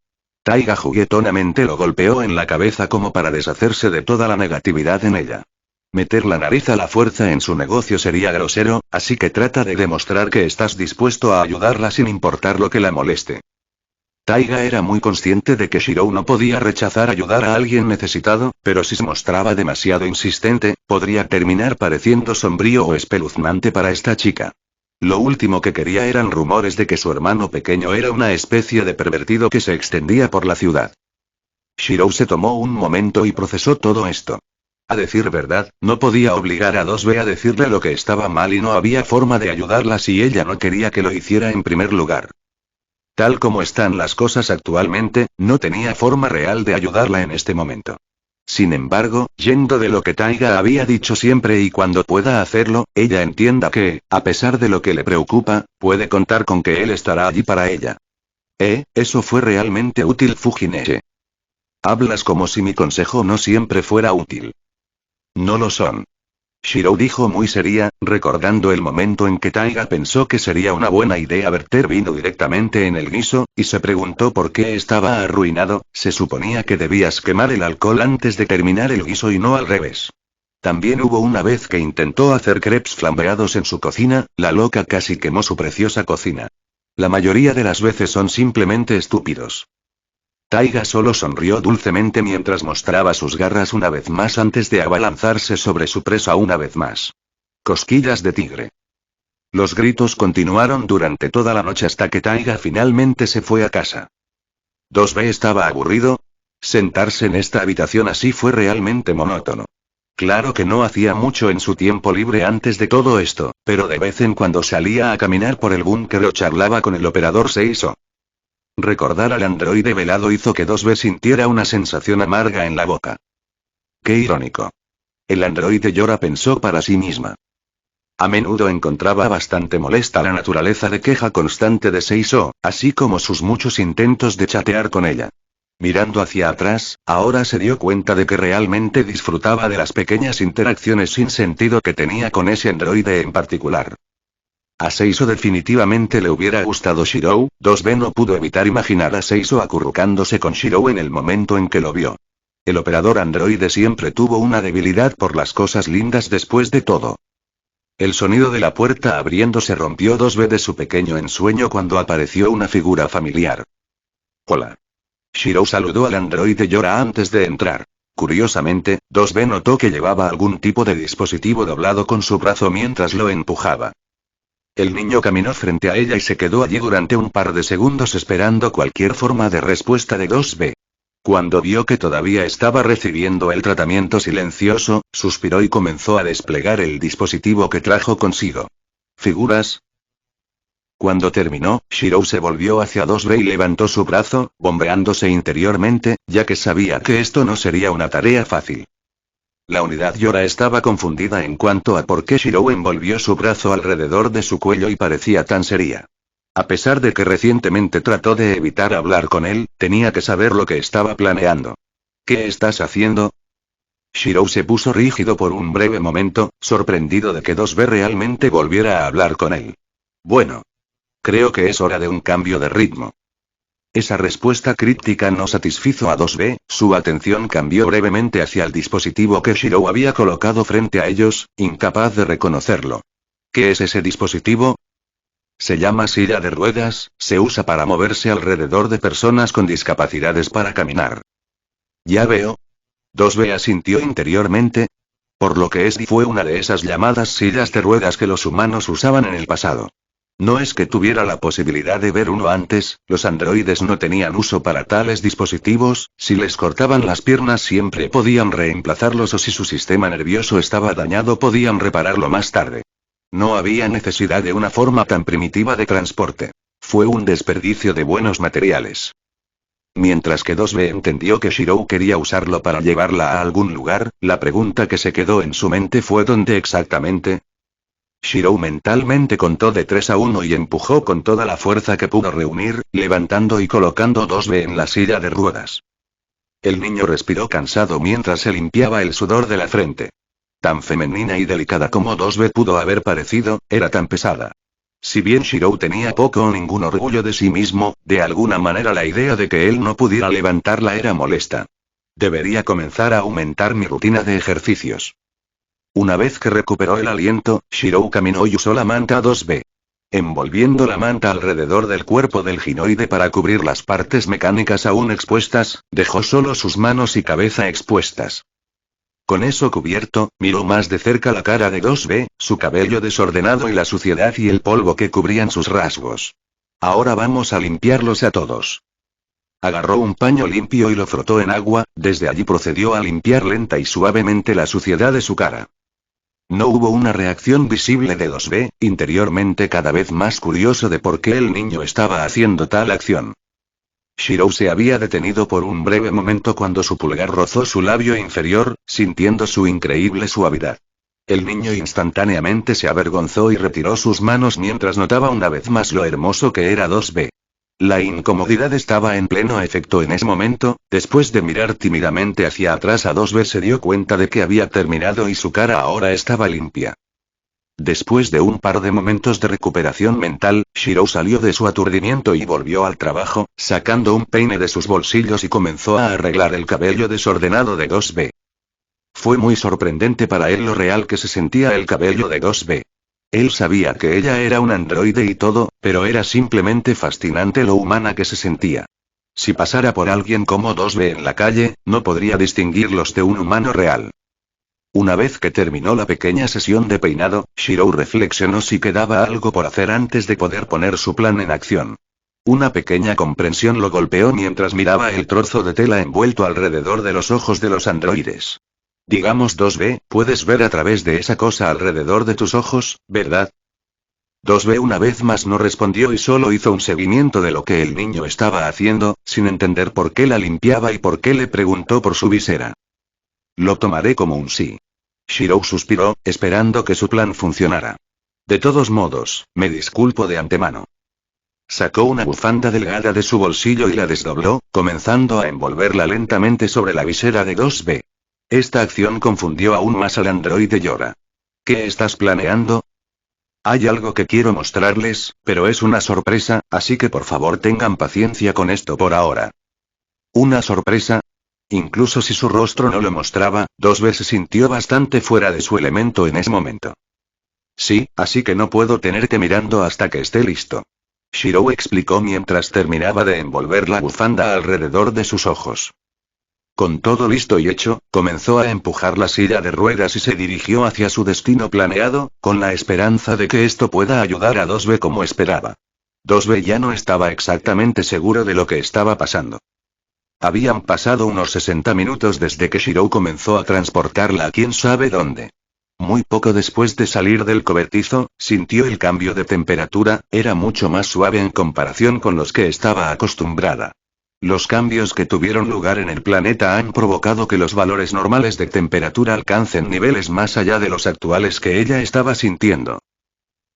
Taiga juguetonamente lo golpeó en la cabeza como para deshacerse de toda la negatividad en ella. Meter la nariz a la fuerza en su negocio sería grosero, así que trata de demostrar que estás dispuesto a ayudarla sin importar lo que la moleste. Taiga era muy consciente de que Shirou no podía rechazar ayudar a alguien necesitado, pero si se mostraba demasiado insistente, podría terminar pareciendo sombrío o espeluznante para esta chica. Lo último que quería eran rumores de que su hermano pequeño era una especie de pervertido que se extendía por la ciudad. Shirou se tomó un momento y procesó todo esto. A decir verdad, no podía obligar a 2B a decirle lo que estaba mal y no había forma de ayudarla si ella no quería que lo hiciera en primer lugar. Tal como están las cosas actualmente, no tenía forma real de ayudarla en este momento. Sin embargo, yendo de lo que Taiga había dicho siempre y cuando pueda hacerlo, ella entienda que, a pesar de lo que le preocupa, puede contar con que él estará allí para ella. Eso fue realmente útil, Fujineche. Hablas como si mi consejo no siempre fuera útil. No lo son. Shirou dijo muy seria, recordando el momento en que Taiga pensó que sería una buena idea verter vino directamente en el guiso, y se preguntó por qué estaba arruinado. Se suponía que debías quemar el alcohol antes de terminar el guiso y no al revés. También hubo una vez que intentó hacer crepes flambeados en su cocina, la loca casi quemó su preciosa cocina. La mayoría de las veces son simplemente estúpidos. Taiga solo sonrió dulcemente mientras mostraba sus garras una vez más antes de abalanzarse sobre su presa una vez más. Cosquillas de tigre. Los gritos continuaron durante toda la noche hasta que Taiga finalmente se fue a casa. 2B estaba aburrido. Sentarse en esta habitación así fue realmente monótono. Claro que no hacía mucho en su tiempo libre antes de todo esto, pero de vez en cuando salía a caminar por el búnker o charlaba con el operador Seiso. Recordar al androide velado hizo que 2B sintiera una sensación amarga en la boca. Qué irónico. El androide Yora pensó para sí misma. A menudo encontraba bastante molesta la naturaleza de queja constante de Seiso, así como sus muchos intentos de chatear con ella. Mirando hacia atrás, ahora se dio cuenta de que realmente disfrutaba de las pequeñas interacciones sin sentido que tenía con ese androide en particular. A Seiso definitivamente le hubiera gustado Shirou. 2B no pudo evitar imaginar a Seiso acurrucándose con Shirou en el momento en que lo vio. El operador androide siempre tuvo una debilidad por las cosas lindas después de todo. El sonido de la puerta abriéndose rompió 2B de su pequeño ensueño cuando apareció una figura familiar. Hola. Shirou saludó al androide Yora antes de entrar. Curiosamente, 2B notó que llevaba algún tipo de dispositivo doblado con su brazo mientras lo empujaba. El niño caminó frente a ella y se quedó allí durante un par de segundos esperando cualquier forma de respuesta de 2B. Cuando vio que todavía estaba recibiendo el tratamiento silencioso, suspiró y comenzó a desplegar el dispositivo que trajo consigo. ¿Figuras? Cuando terminó, Shirou se volvió hacia 2B y levantó su brazo, bombeándose interiormente, ya que sabía que esto no sería una tarea fácil. La unidad Yora estaba confundida en cuanto a por qué Shirou envolvió su brazo alrededor de su cuello y parecía tan seria. A pesar de que recientemente trató de evitar hablar con él, tenía que saber lo que estaba planeando. ¿Qué estás haciendo? Shirou se puso rígido por un breve momento, sorprendido de que 2B realmente volviera a hablar con él. Bueno. Creo que es hora de un cambio de ritmo. Esa respuesta críptica no satisfizo a 2B, su atención cambió brevemente hacia el dispositivo que Shirou había colocado frente a ellos, incapaz de reconocerlo. ¿Qué es ese dispositivo? Se llama silla de ruedas, se usa para moverse alrededor de personas con discapacidades para caminar. Ya veo. 2B asintió interiormente. Por lo que fue una de esas llamadas sillas de ruedas que los humanos usaban en el pasado. No es que tuviera la posibilidad de ver uno antes, los androides no tenían uso para tales dispositivos, si les cortaban las piernas siempre podían reemplazarlos o si su sistema nervioso estaba dañado podían repararlo más tarde. No había necesidad de una forma tan primitiva de transporte. Fue un desperdicio de buenos materiales. Mientras que 2B entendió que Shirou quería usarlo para llevarla a algún lugar, la pregunta que se quedó en su mente fue ¿dónde exactamente? Shirou mentalmente contó de 3 a 1 y empujó con toda la fuerza que pudo reunir, levantando y colocando 2B en la silla de ruedas. El niño respiró cansado mientras se limpiaba el sudor de la frente. Tan femenina y delicada como 2B pudo haber parecido, era tan pesada. Si bien Shirou tenía poco o ningún orgullo de sí mismo, de alguna manera la idea de que él no pudiera levantarla era molesta. Debería comenzar a aumentar mi rutina de ejercicios. Una vez que recuperó el aliento, Shirou caminó y usó la manta 2B. Envolviendo la manta alrededor del cuerpo del ginoide para cubrir las partes mecánicas aún expuestas, dejó solo sus manos y cabeza expuestas. Con eso cubierto, miró más de cerca la cara de 2B, su cabello desordenado y la suciedad y el polvo que cubrían sus rasgos. Ahora vamos a limpiarlos a todos. Agarró un paño limpio y lo frotó en agua, desde allí procedió a limpiar lenta y suavemente la suciedad de su cara. No hubo una reacción visible de 2B, interiormente cada vez más curioso de por qué el niño estaba haciendo tal acción. Shirou se había detenido por un breve momento cuando su pulgar rozó su labio inferior, sintiendo su increíble suavidad. El niño instantáneamente se avergonzó y retiró sus manos mientras notaba una vez más lo hermoso que era 2B. La incomodidad estaba en pleno efecto en ese momento, después de mirar tímidamente hacia atrás a 2B se dio cuenta de que había terminado y su cara ahora estaba limpia. Después de un par de momentos de recuperación mental, Shirou salió de su aturdimiento y volvió al trabajo, sacando un peine de sus bolsillos y comenzó a arreglar el cabello desordenado de 2B. Fue muy sorprendente para él lo real que se sentía el cabello de 2B. Él sabía que ella era un androide y todo, pero era simplemente fascinante lo humana que se sentía. Si pasara por alguien como 2B en la calle, no podría distinguirlos de un humano real. Una vez que terminó la pequeña sesión de peinado, Shirou reflexionó si quedaba algo por hacer antes de poder poner su plan en acción. Una pequeña comprensión lo golpeó mientras miraba el trozo de tela envuelto alrededor de los ojos de los androides. Digamos 2B, puedes ver a través de esa cosa alrededor de tus ojos, ¿verdad? 2B una vez más no respondió y solo hizo un seguimiento de lo que el niño estaba haciendo, sin entender por qué la limpiaba y por qué le preguntó por su visera. Lo tomaré como un sí. Shirou suspiró, esperando que su plan funcionara. De todos modos, me disculpo de antemano. Sacó una bufanda delgada de su bolsillo y la desdobló, comenzando a envolverla lentamente sobre la visera de 2B. Esta acción confundió aún más al androide Yora. ¿Qué estás planeando? Hay algo que quiero mostrarles, pero es una sorpresa, así que por favor tengan paciencia con esto por ahora. ¿Una sorpresa? Incluso si su rostro no lo mostraba, 2B se sintió bastante fuera de su elemento en ese momento. Sí, así que no puedo tenerte mirando hasta que esté listo. Shirou explicó mientras terminaba de envolver la bufanda alrededor de sus ojos. Con todo listo y hecho, comenzó a empujar la silla de ruedas y se dirigió hacia su destino planeado, con la esperanza de que esto pueda ayudar a 2B como esperaba. 2B ya no estaba exactamente seguro de lo que estaba pasando. Habían pasado unos 60 minutos desde que Shirou comenzó a transportarla a quién sabe dónde. Muy poco después de salir del cobertizo, sintió el cambio de temperatura, era mucho más suave en comparación con los que estaba acostumbrada. Los cambios que tuvieron lugar en el planeta han provocado que los valores normales de temperatura alcancen niveles más allá de los actuales que ella estaba sintiendo.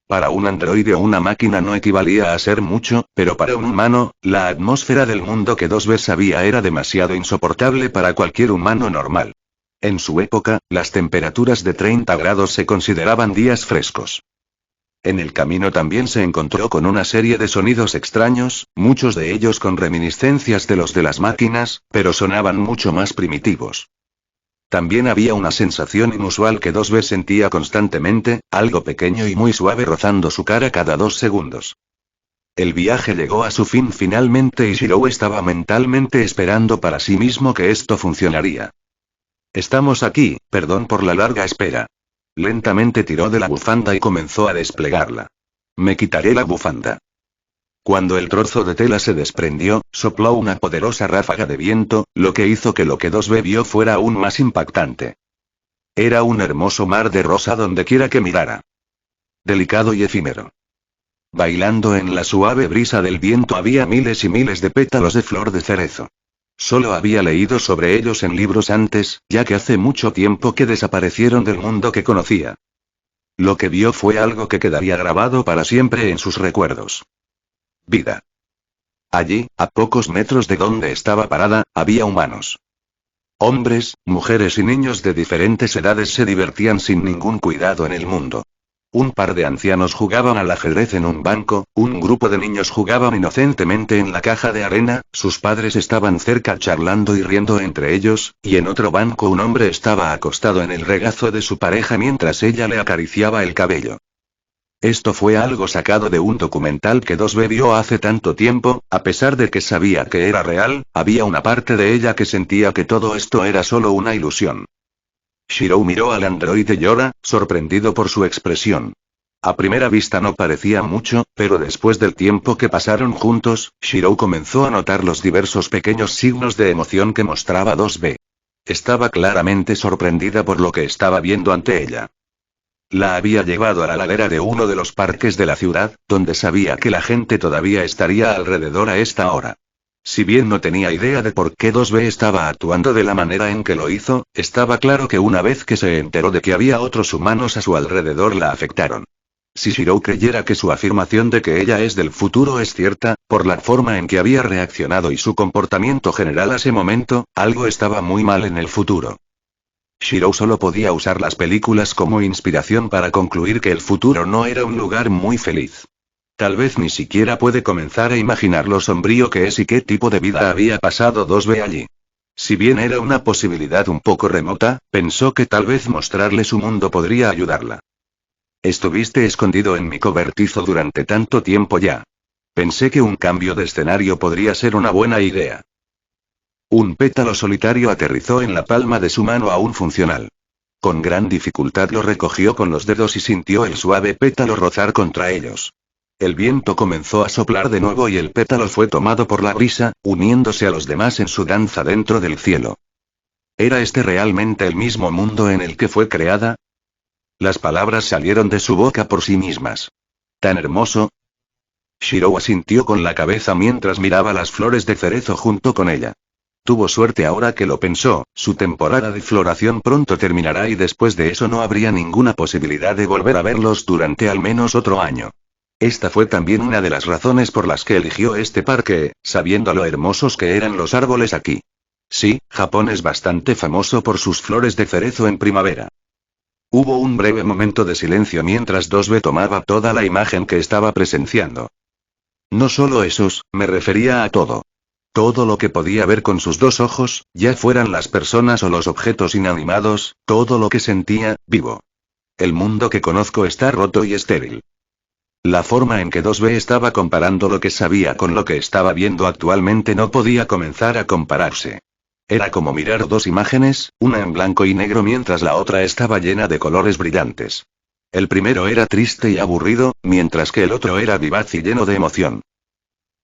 Para un androide o una máquina no equivalía a ser mucho, pero para un humano, la atmósfera del mundo que 2B sabía era demasiado insoportable para cualquier humano normal. En su época, las temperaturas de 30 grados se consideraban días frescos. En el camino también se encontró con una serie de sonidos extraños, muchos de ellos con reminiscencias de los de las máquinas, pero sonaban mucho más primitivos. También había una sensación inusual que 2B sentía constantemente, algo pequeño y muy suave rozando su cara cada 2 segundos. El viaje llegó a su fin finalmente y Shirou estaba mentalmente esperando para sí mismo que esto funcionaría. Estamos aquí, perdón por la larga espera. Lentamente tiró de la bufanda y comenzó a desplegarla. Me quitaré la bufanda. Cuando el trozo de tela se desprendió, sopló una poderosa ráfaga de viento, lo que hizo que lo que 2B vio fuera aún más impactante. Era un hermoso mar de rosa donde quiera que mirara. Delicado y efímero. Bailando en la suave brisa del viento había miles y miles de pétalos de flor de cerezo. Solo había leído sobre ellos en libros antes, ya que hace mucho tiempo que desaparecieron del mundo que conocía. Lo que vio fue algo que quedaría grabado para siempre en sus recuerdos. Vida. Allí, a pocos metros de donde estaba parada, había humanos. Hombres, mujeres y niños de diferentes edades se divertían sin ningún cuidado en el mundo. Un par de ancianos jugaban al ajedrez en un banco, un grupo de niños jugaban inocentemente en la caja de arena, sus padres estaban cerca charlando y riendo entre ellos, y en otro banco un hombre estaba acostado en el regazo de su pareja mientras ella le acariciaba el cabello. Esto fue algo sacado de un documental que 2B vio hace tanto tiempo, a pesar de que sabía que era real, había una parte de ella que sentía que todo esto era solo una ilusión. Shirou miró al androide Yora, sorprendido por su expresión. A primera vista no parecía mucho, pero después del tiempo que pasaron juntos, Shirou comenzó a notar los diversos pequeños signos de emoción que mostraba 2B. Estaba claramente sorprendida por lo que estaba viendo ante ella. La había llevado a la ladera de uno de los parques de la ciudad, donde sabía que la gente todavía estaría alrededor a esta hora. Si bien no tenía idea de por qué 2B estaba actuando de la manera en que lo hizo, estaba claro que una vez que se enteró de que había otros humanos a su alrededor la afectaron. Si Shirou creyera que su afirmación de que ella es del futuro es cierta, por la forma en que había reaccionado y su comportamiento general a ese momento, algo estaba muy mal en el futuro. Shirou solo podía usar las películas como inspiración para concluir que el futuro no era un lugar muy feliz. Tal vez ni siquiera puede comenzar a imaginar lo sombrío que es y qué tipo de vida había pasado 2B allí. Si bien era una posibilidad un poco remota, pensó que tal vez mostrarle su mundo podría ayudarla. Estuviste escondido en mi cobertizo durante tanto tiempo ya. Pensé que un cambio de escenario podría ser una buena idea. Un pétalo solitario aterrizó en la palma de su mano aún funcional. Con gran dificultad lo recogió con los dedos y sintió el suave pétalo rozar contra ellos. El viento comenzó a soplar de nuevo y el pétalo fue tomado por la brisa, uniéndose a los demás en su danza dentro del cielo. ¿Era este realmente el mismo mundo en el que fue creada? Las palabras salieron de su boca por sí mismas. ¿Tan hermoso? Shirou asintió con la cabeza mientras miraba las flores de cerezo junto con ella. Tuvo suerte ahora que lo pensó, su temporada de floración pronto terminará y después de eso no habría ninguna posibilidad de volver a verlos durante al menos otro año. Esta fue también una de las razones por las que eligió este parque, sabiendo lo hermosos que eran los árboles aquí. Sí, Japón es bastante famoso por sus flores de cerezo en primavera. Hubo un breve momento de silencio mientras 2B tomaba toda la imagen que estaba presenciando. No solo esos, me refería a todo. Todo lo que podía ver con sus dos ojos, ya fueran las personas o los objetos inanimados, todo lo que sentía, vivo. El mundo que conozco está roto y estéril. La forma en que 2B estaba comparando lo que sabía con lo que estaba viendo actualmente no podía comenzar a compararse. Era como mirar dos imágenes, una en blanco y negro mientras la otra estaba llena de colores brillantes. El primero era triste y aburrido, mientras que el otro era vivaz y lleno de emoción.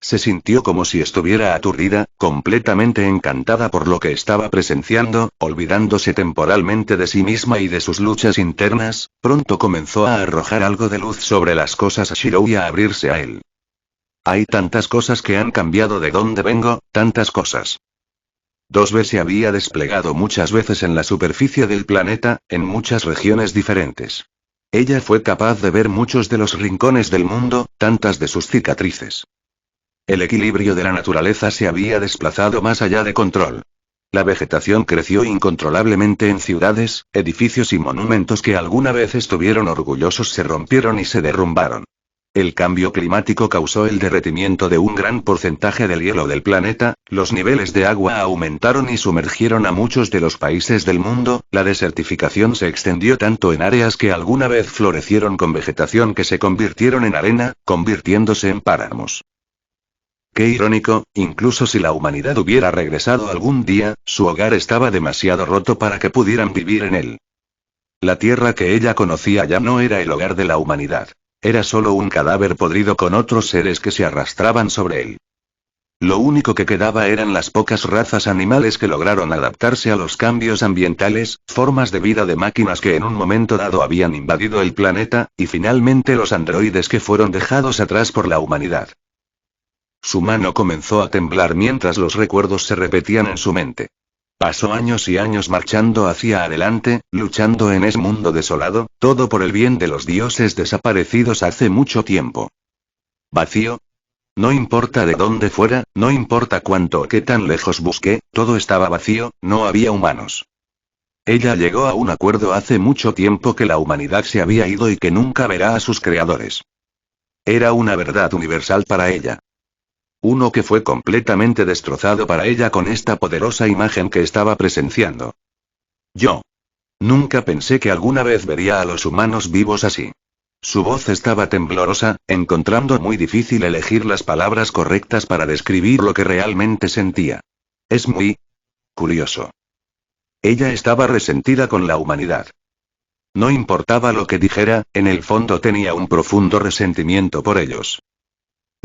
Se sintió como si estuviera aturdida, completamente encantada por lo que estaba presenciando, olvidándose temporalmente de sí misma y de sus luchas internas, pronto comenzó a arrojar algo de luz sobre las cosas a Shirou y a abrirse a él. Hay tantas cosas que han cambiado de donde vengo, tantas cosas. 2B se había desplegado muchas veces en la superficie del planeta, en muchas regiones diferentes. Ella fue capaz de ver muchos de los rincones del mundo, tantas de sus cicatrices. El equilibrio de la naturaleza se había desplazado más allá de control. La vegetación creció incontrolablemente en ciudades, edificios y monumentos que alguna vez estuvieron orgullosos se rompieron y se derrumbaron. El cambio climático causó el derretimiento de un gran porcentaje del hielo del planeta, los niveles de agua aumentaron y sumergieron a muchos de los países del mundo, la desertificación se extendió tanto en áreas que alguna vez florecieron con vegetación que se convirtieron en arena, convirtiéndose en páramos. Qué irónico, incluso si la humanidad hubiera regresado algún día, su hogar estaba demasiado roto para que pudieran vivir en él. La tierra que ella conocía ya no era el hogar de la humanidad. Era solo un cadáver podrido con otros seres que se arrastraban sobre él. Lo único que quedaba eran las pocas razas animales que lograron adaptarse a los cambios ambientales, formas de vida de máquinas que en un momento dado habían invadido el planeta, y finalmente los androides que fueron dejados atrás por la humanidad. Su mano comenzó a temblar mientras los recuerdos se repetían en su mente. Pasó años y años marchando hacia adelante, luchando en ese mundo desolado, todo por el bien de los dioses desaparecidos hace mucho tiempo. Vacío. No importa de dónde fuera, no importa cuánto o qué tan lejos busqué, todo estaba vacío, no había humanos. Ella llegó a un acuerdo hace mucho tiempo que la humanidad se había ido y que nunca verá a sus creadores. Era una verdad universal para ella. Uno que fue completamente destrozado para ella con esta poderosa imagen que estaba presenciando. Yo. Nunca pensé que alguna vez vería a los humanos vivos así. Su voz estaba temblorosa, encontrando muy difícil elegir las palabras correctas para describir lo que realmente sentía. Es muy curioso. Ella estaba resentida con la humanidad. No importaba lo que dijera, en el fondo tenía un profundo resentimiento por ellos.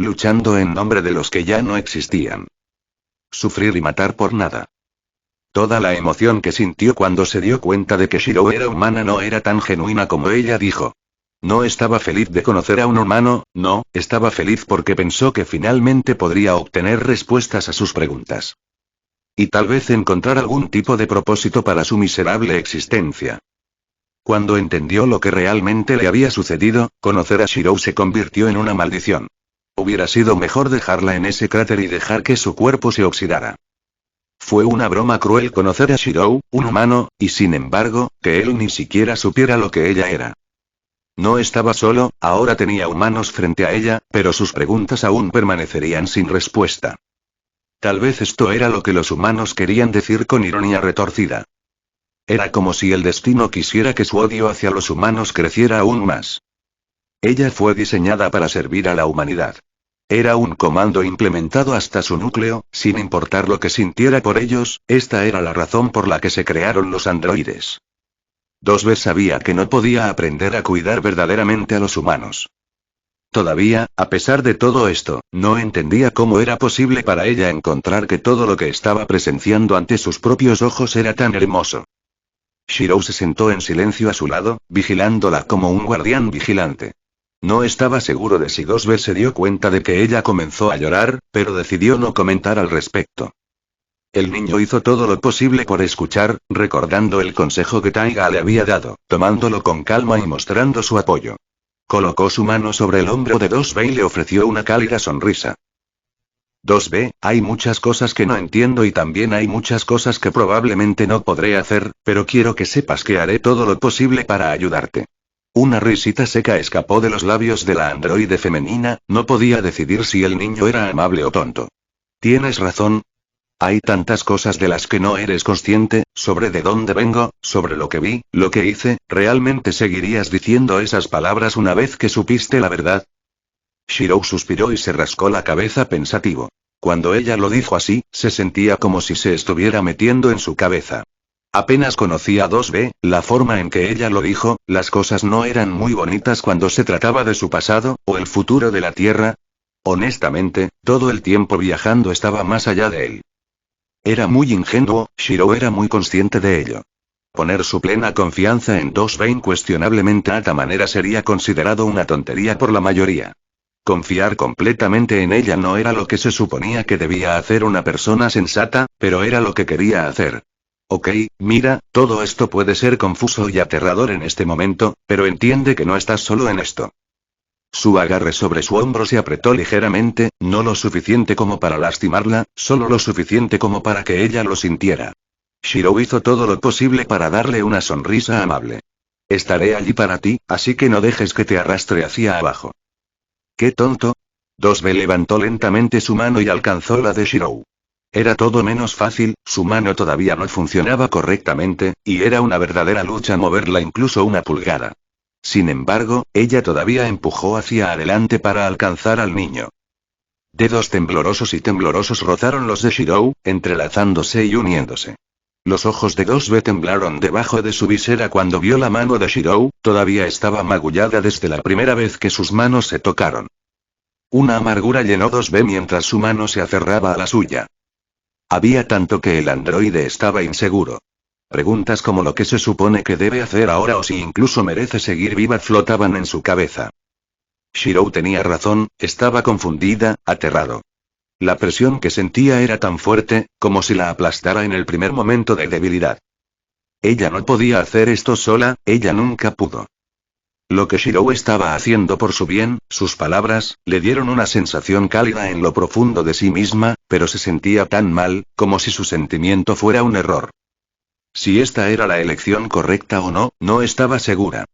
Luchando en nombre de los que ya no existían. Sufrir y matar por nada. Toda la emoción que sintió cuando se dio cuenta de que Shirou era humana no era tan genuina como ella dijo. No estaba feliz de conocer a un humano, no, estaba feliz porque pensó que finalmente podría obtener respuestas a sus preguntas. Y tal vez encontrar algún tipo de propósito para su miserable existencia. Cuando entendió lo que realmente le había sucedido, conocer a Shirou se convirtió en una maldición. Hubiera sido mejor dejarla en ese cráter y dejar que su cuerpo se oxidara. Fue una broma cruel conocer a Shirou, un humano, y sin embargo, que él ni siquiera supiera lo que ella era. No estaba solo, ahora tenía humanos frente a ella, pero sus preguntas aún permanecerían sin respuesta. Tal vez esto era lo que los humanos querían decir con ironía retorcida. Era como si el destino quisiera que su odio hacia los humanos creciera aún más. Ella fue diseñada para servir a la humanidad. Era un comando implementado hasta su núcleo, sin importar lo que sintiera por ellos, esta era la razón por la que se crearon los androides. 2B sabía que no podía aprender a cuidar verdaderamente a los humanos. Todavía, a pesar de todo esto, no entendía cómo era posible para ella encontrar que todo lo que estaba presenciando ante sus propios ojos era tan hermoso. Shirou se sentó en silencio a su lado, vigilándola como un guardián vigilante. No estaba seguro de si 2B se dio cuenta de que ella comenzó a llorar, pero decidió no comentar al respecto. El niño hizo todo lo posible por escuchar, recordando el consejo que Taiga le había dado, tomándolo con calma y mostrando su apoyo. Colocó su mano sobre el hombro de 2B y le ofreció una cálida sonrisa. 2B, hay muchas cosas que no entiendo y también hay muchas cosas que probablemente no podré hacer, pero quiero que sepas que haré todo lo posible para ayudarte. Una risita seca escapó de los labios de la androide femenina, no podía decidir si el niño era amable o tonto. Tienes razón. Hay tantas cosas de las que no eres consciente, sobre de dónde vengo, sobre lo que vi, lo que hice, ¿realmente seguirías diciendo esas palabras una vez que supiste la verdad? Shirou suspiró y se rascó la cabeza pensativo. Cuando ella lo dijo así, se sentía como si se estuviera metiendo en su cabeza. Apenas conocía a 2B, la forma en que ella lo dijo, las cosas no eran muy bonitas cuando se trataba de su pasado, o el futuro de la Tierra. Honestamente, todo el tiempo viajando estaba más allá de él. Era muy ingenuo, Shirou era muy consciente de ello. Poner su plena confianza en 2B incuestionablemente a esta manera sería considerado una tontería por la mayoría. Confiar completamente en ella no era lo que se suponía que debía hacer una persona sensata, pero era lo que quería hacer. Ok, mira, todo esto puede ser confuso y aterrador en este momento, pero entiende que no estás solo en esto. Su agarre sobre su hombro se apretó ligeramente, no lo suficiente como para lastimarla, solo lo suficiente como para que ella lo sintiera. Shirou hizo todo lo posible para darle una sonrisa amable. Estaré allí para ti, así que no dejes que te arrastre hacia abajo. ¡Qué tonto! 2B levantó lentamente su mano y alcanzó la de Shirou. Era todo menos fácil, su mano todavía no funcionaba correctamente, y era una verdadera lucha moverla incluso una pulgada. Sin embargo, ella todavía empujó hacia adelante para alcanzar al niño. Dedos temblorosos y temblorosos rozaron los de Shirou, entrelazándose y uniéndose. Los ojos de 2B temblaron debajo de su visera cuando vio la mano de Shirou, todavía estaba magullada desde la primera vez que sus manos se tocaron. Una amargura llenó 2B mientras su mano se aferraba a la suya. Había tanto que el androide estaba inseguro. Preguntas como lo que se supone que debe hacer ahora o si incluso merece seguir viva flotaban en su cabeza. Shirou tenía razón, estaba confundida, aterrado. La presión que sentía era tan fuerte, como si la aplastara en el primer momento de debilidad. Ella no podía hacer esto sola, ella nunca pudo. Lo que Shirou estaba haciendo por su bien, sus palabras, le dieron una sensación cálida en lo profundo de sí misma, pero se sentía tan mal, como si su sentimiento fuera un error. Si esta era la elección correcta o no, no estaba segura.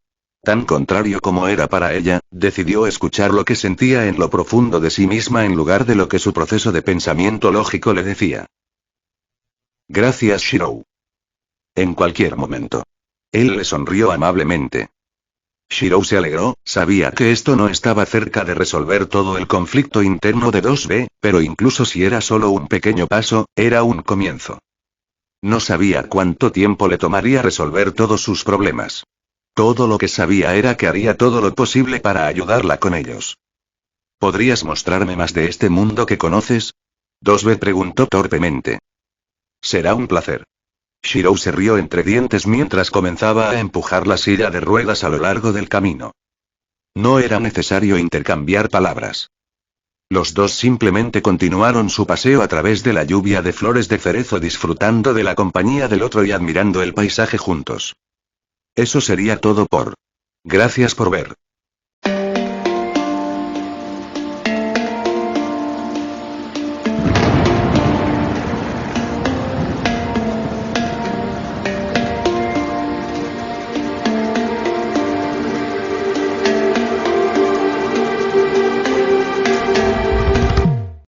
Tan contrario como era para ella, decidió escuchar lo que sentía en lo profundo de sí misma en lugar de lo que su proceso de pensamiento lógico le decía. Gracias, Shirou. En cualquier momento. Él le sonrió amablemente. Shirou se alegró, sabía que esto no estaba cerca de resolver todo el conflicto interno de 2B, pero incluso si era solo un pequeño paso, era un comienzo. No sabía cuánto tiempo le tomaría resolver todos sus problemas. Todo lo que sabía era que haría todo lo posible para ayudarla con ellos. ¿Podrías mostrarme más de este mundo que conoces? 2B preguntó torpemente. Será un placer. Shirou se rió entre dientes mientras comenzaba a empujar la silla de ruedas a lo largo del camino. No era necesario intercambiar palabras. Los dos simplemente continuaron su paseo a través de la lluvia de flores de cerezo disfrutando de la compañía del otro y admirando el paisaje juntos. Eso sería todo por. Gracias por ver.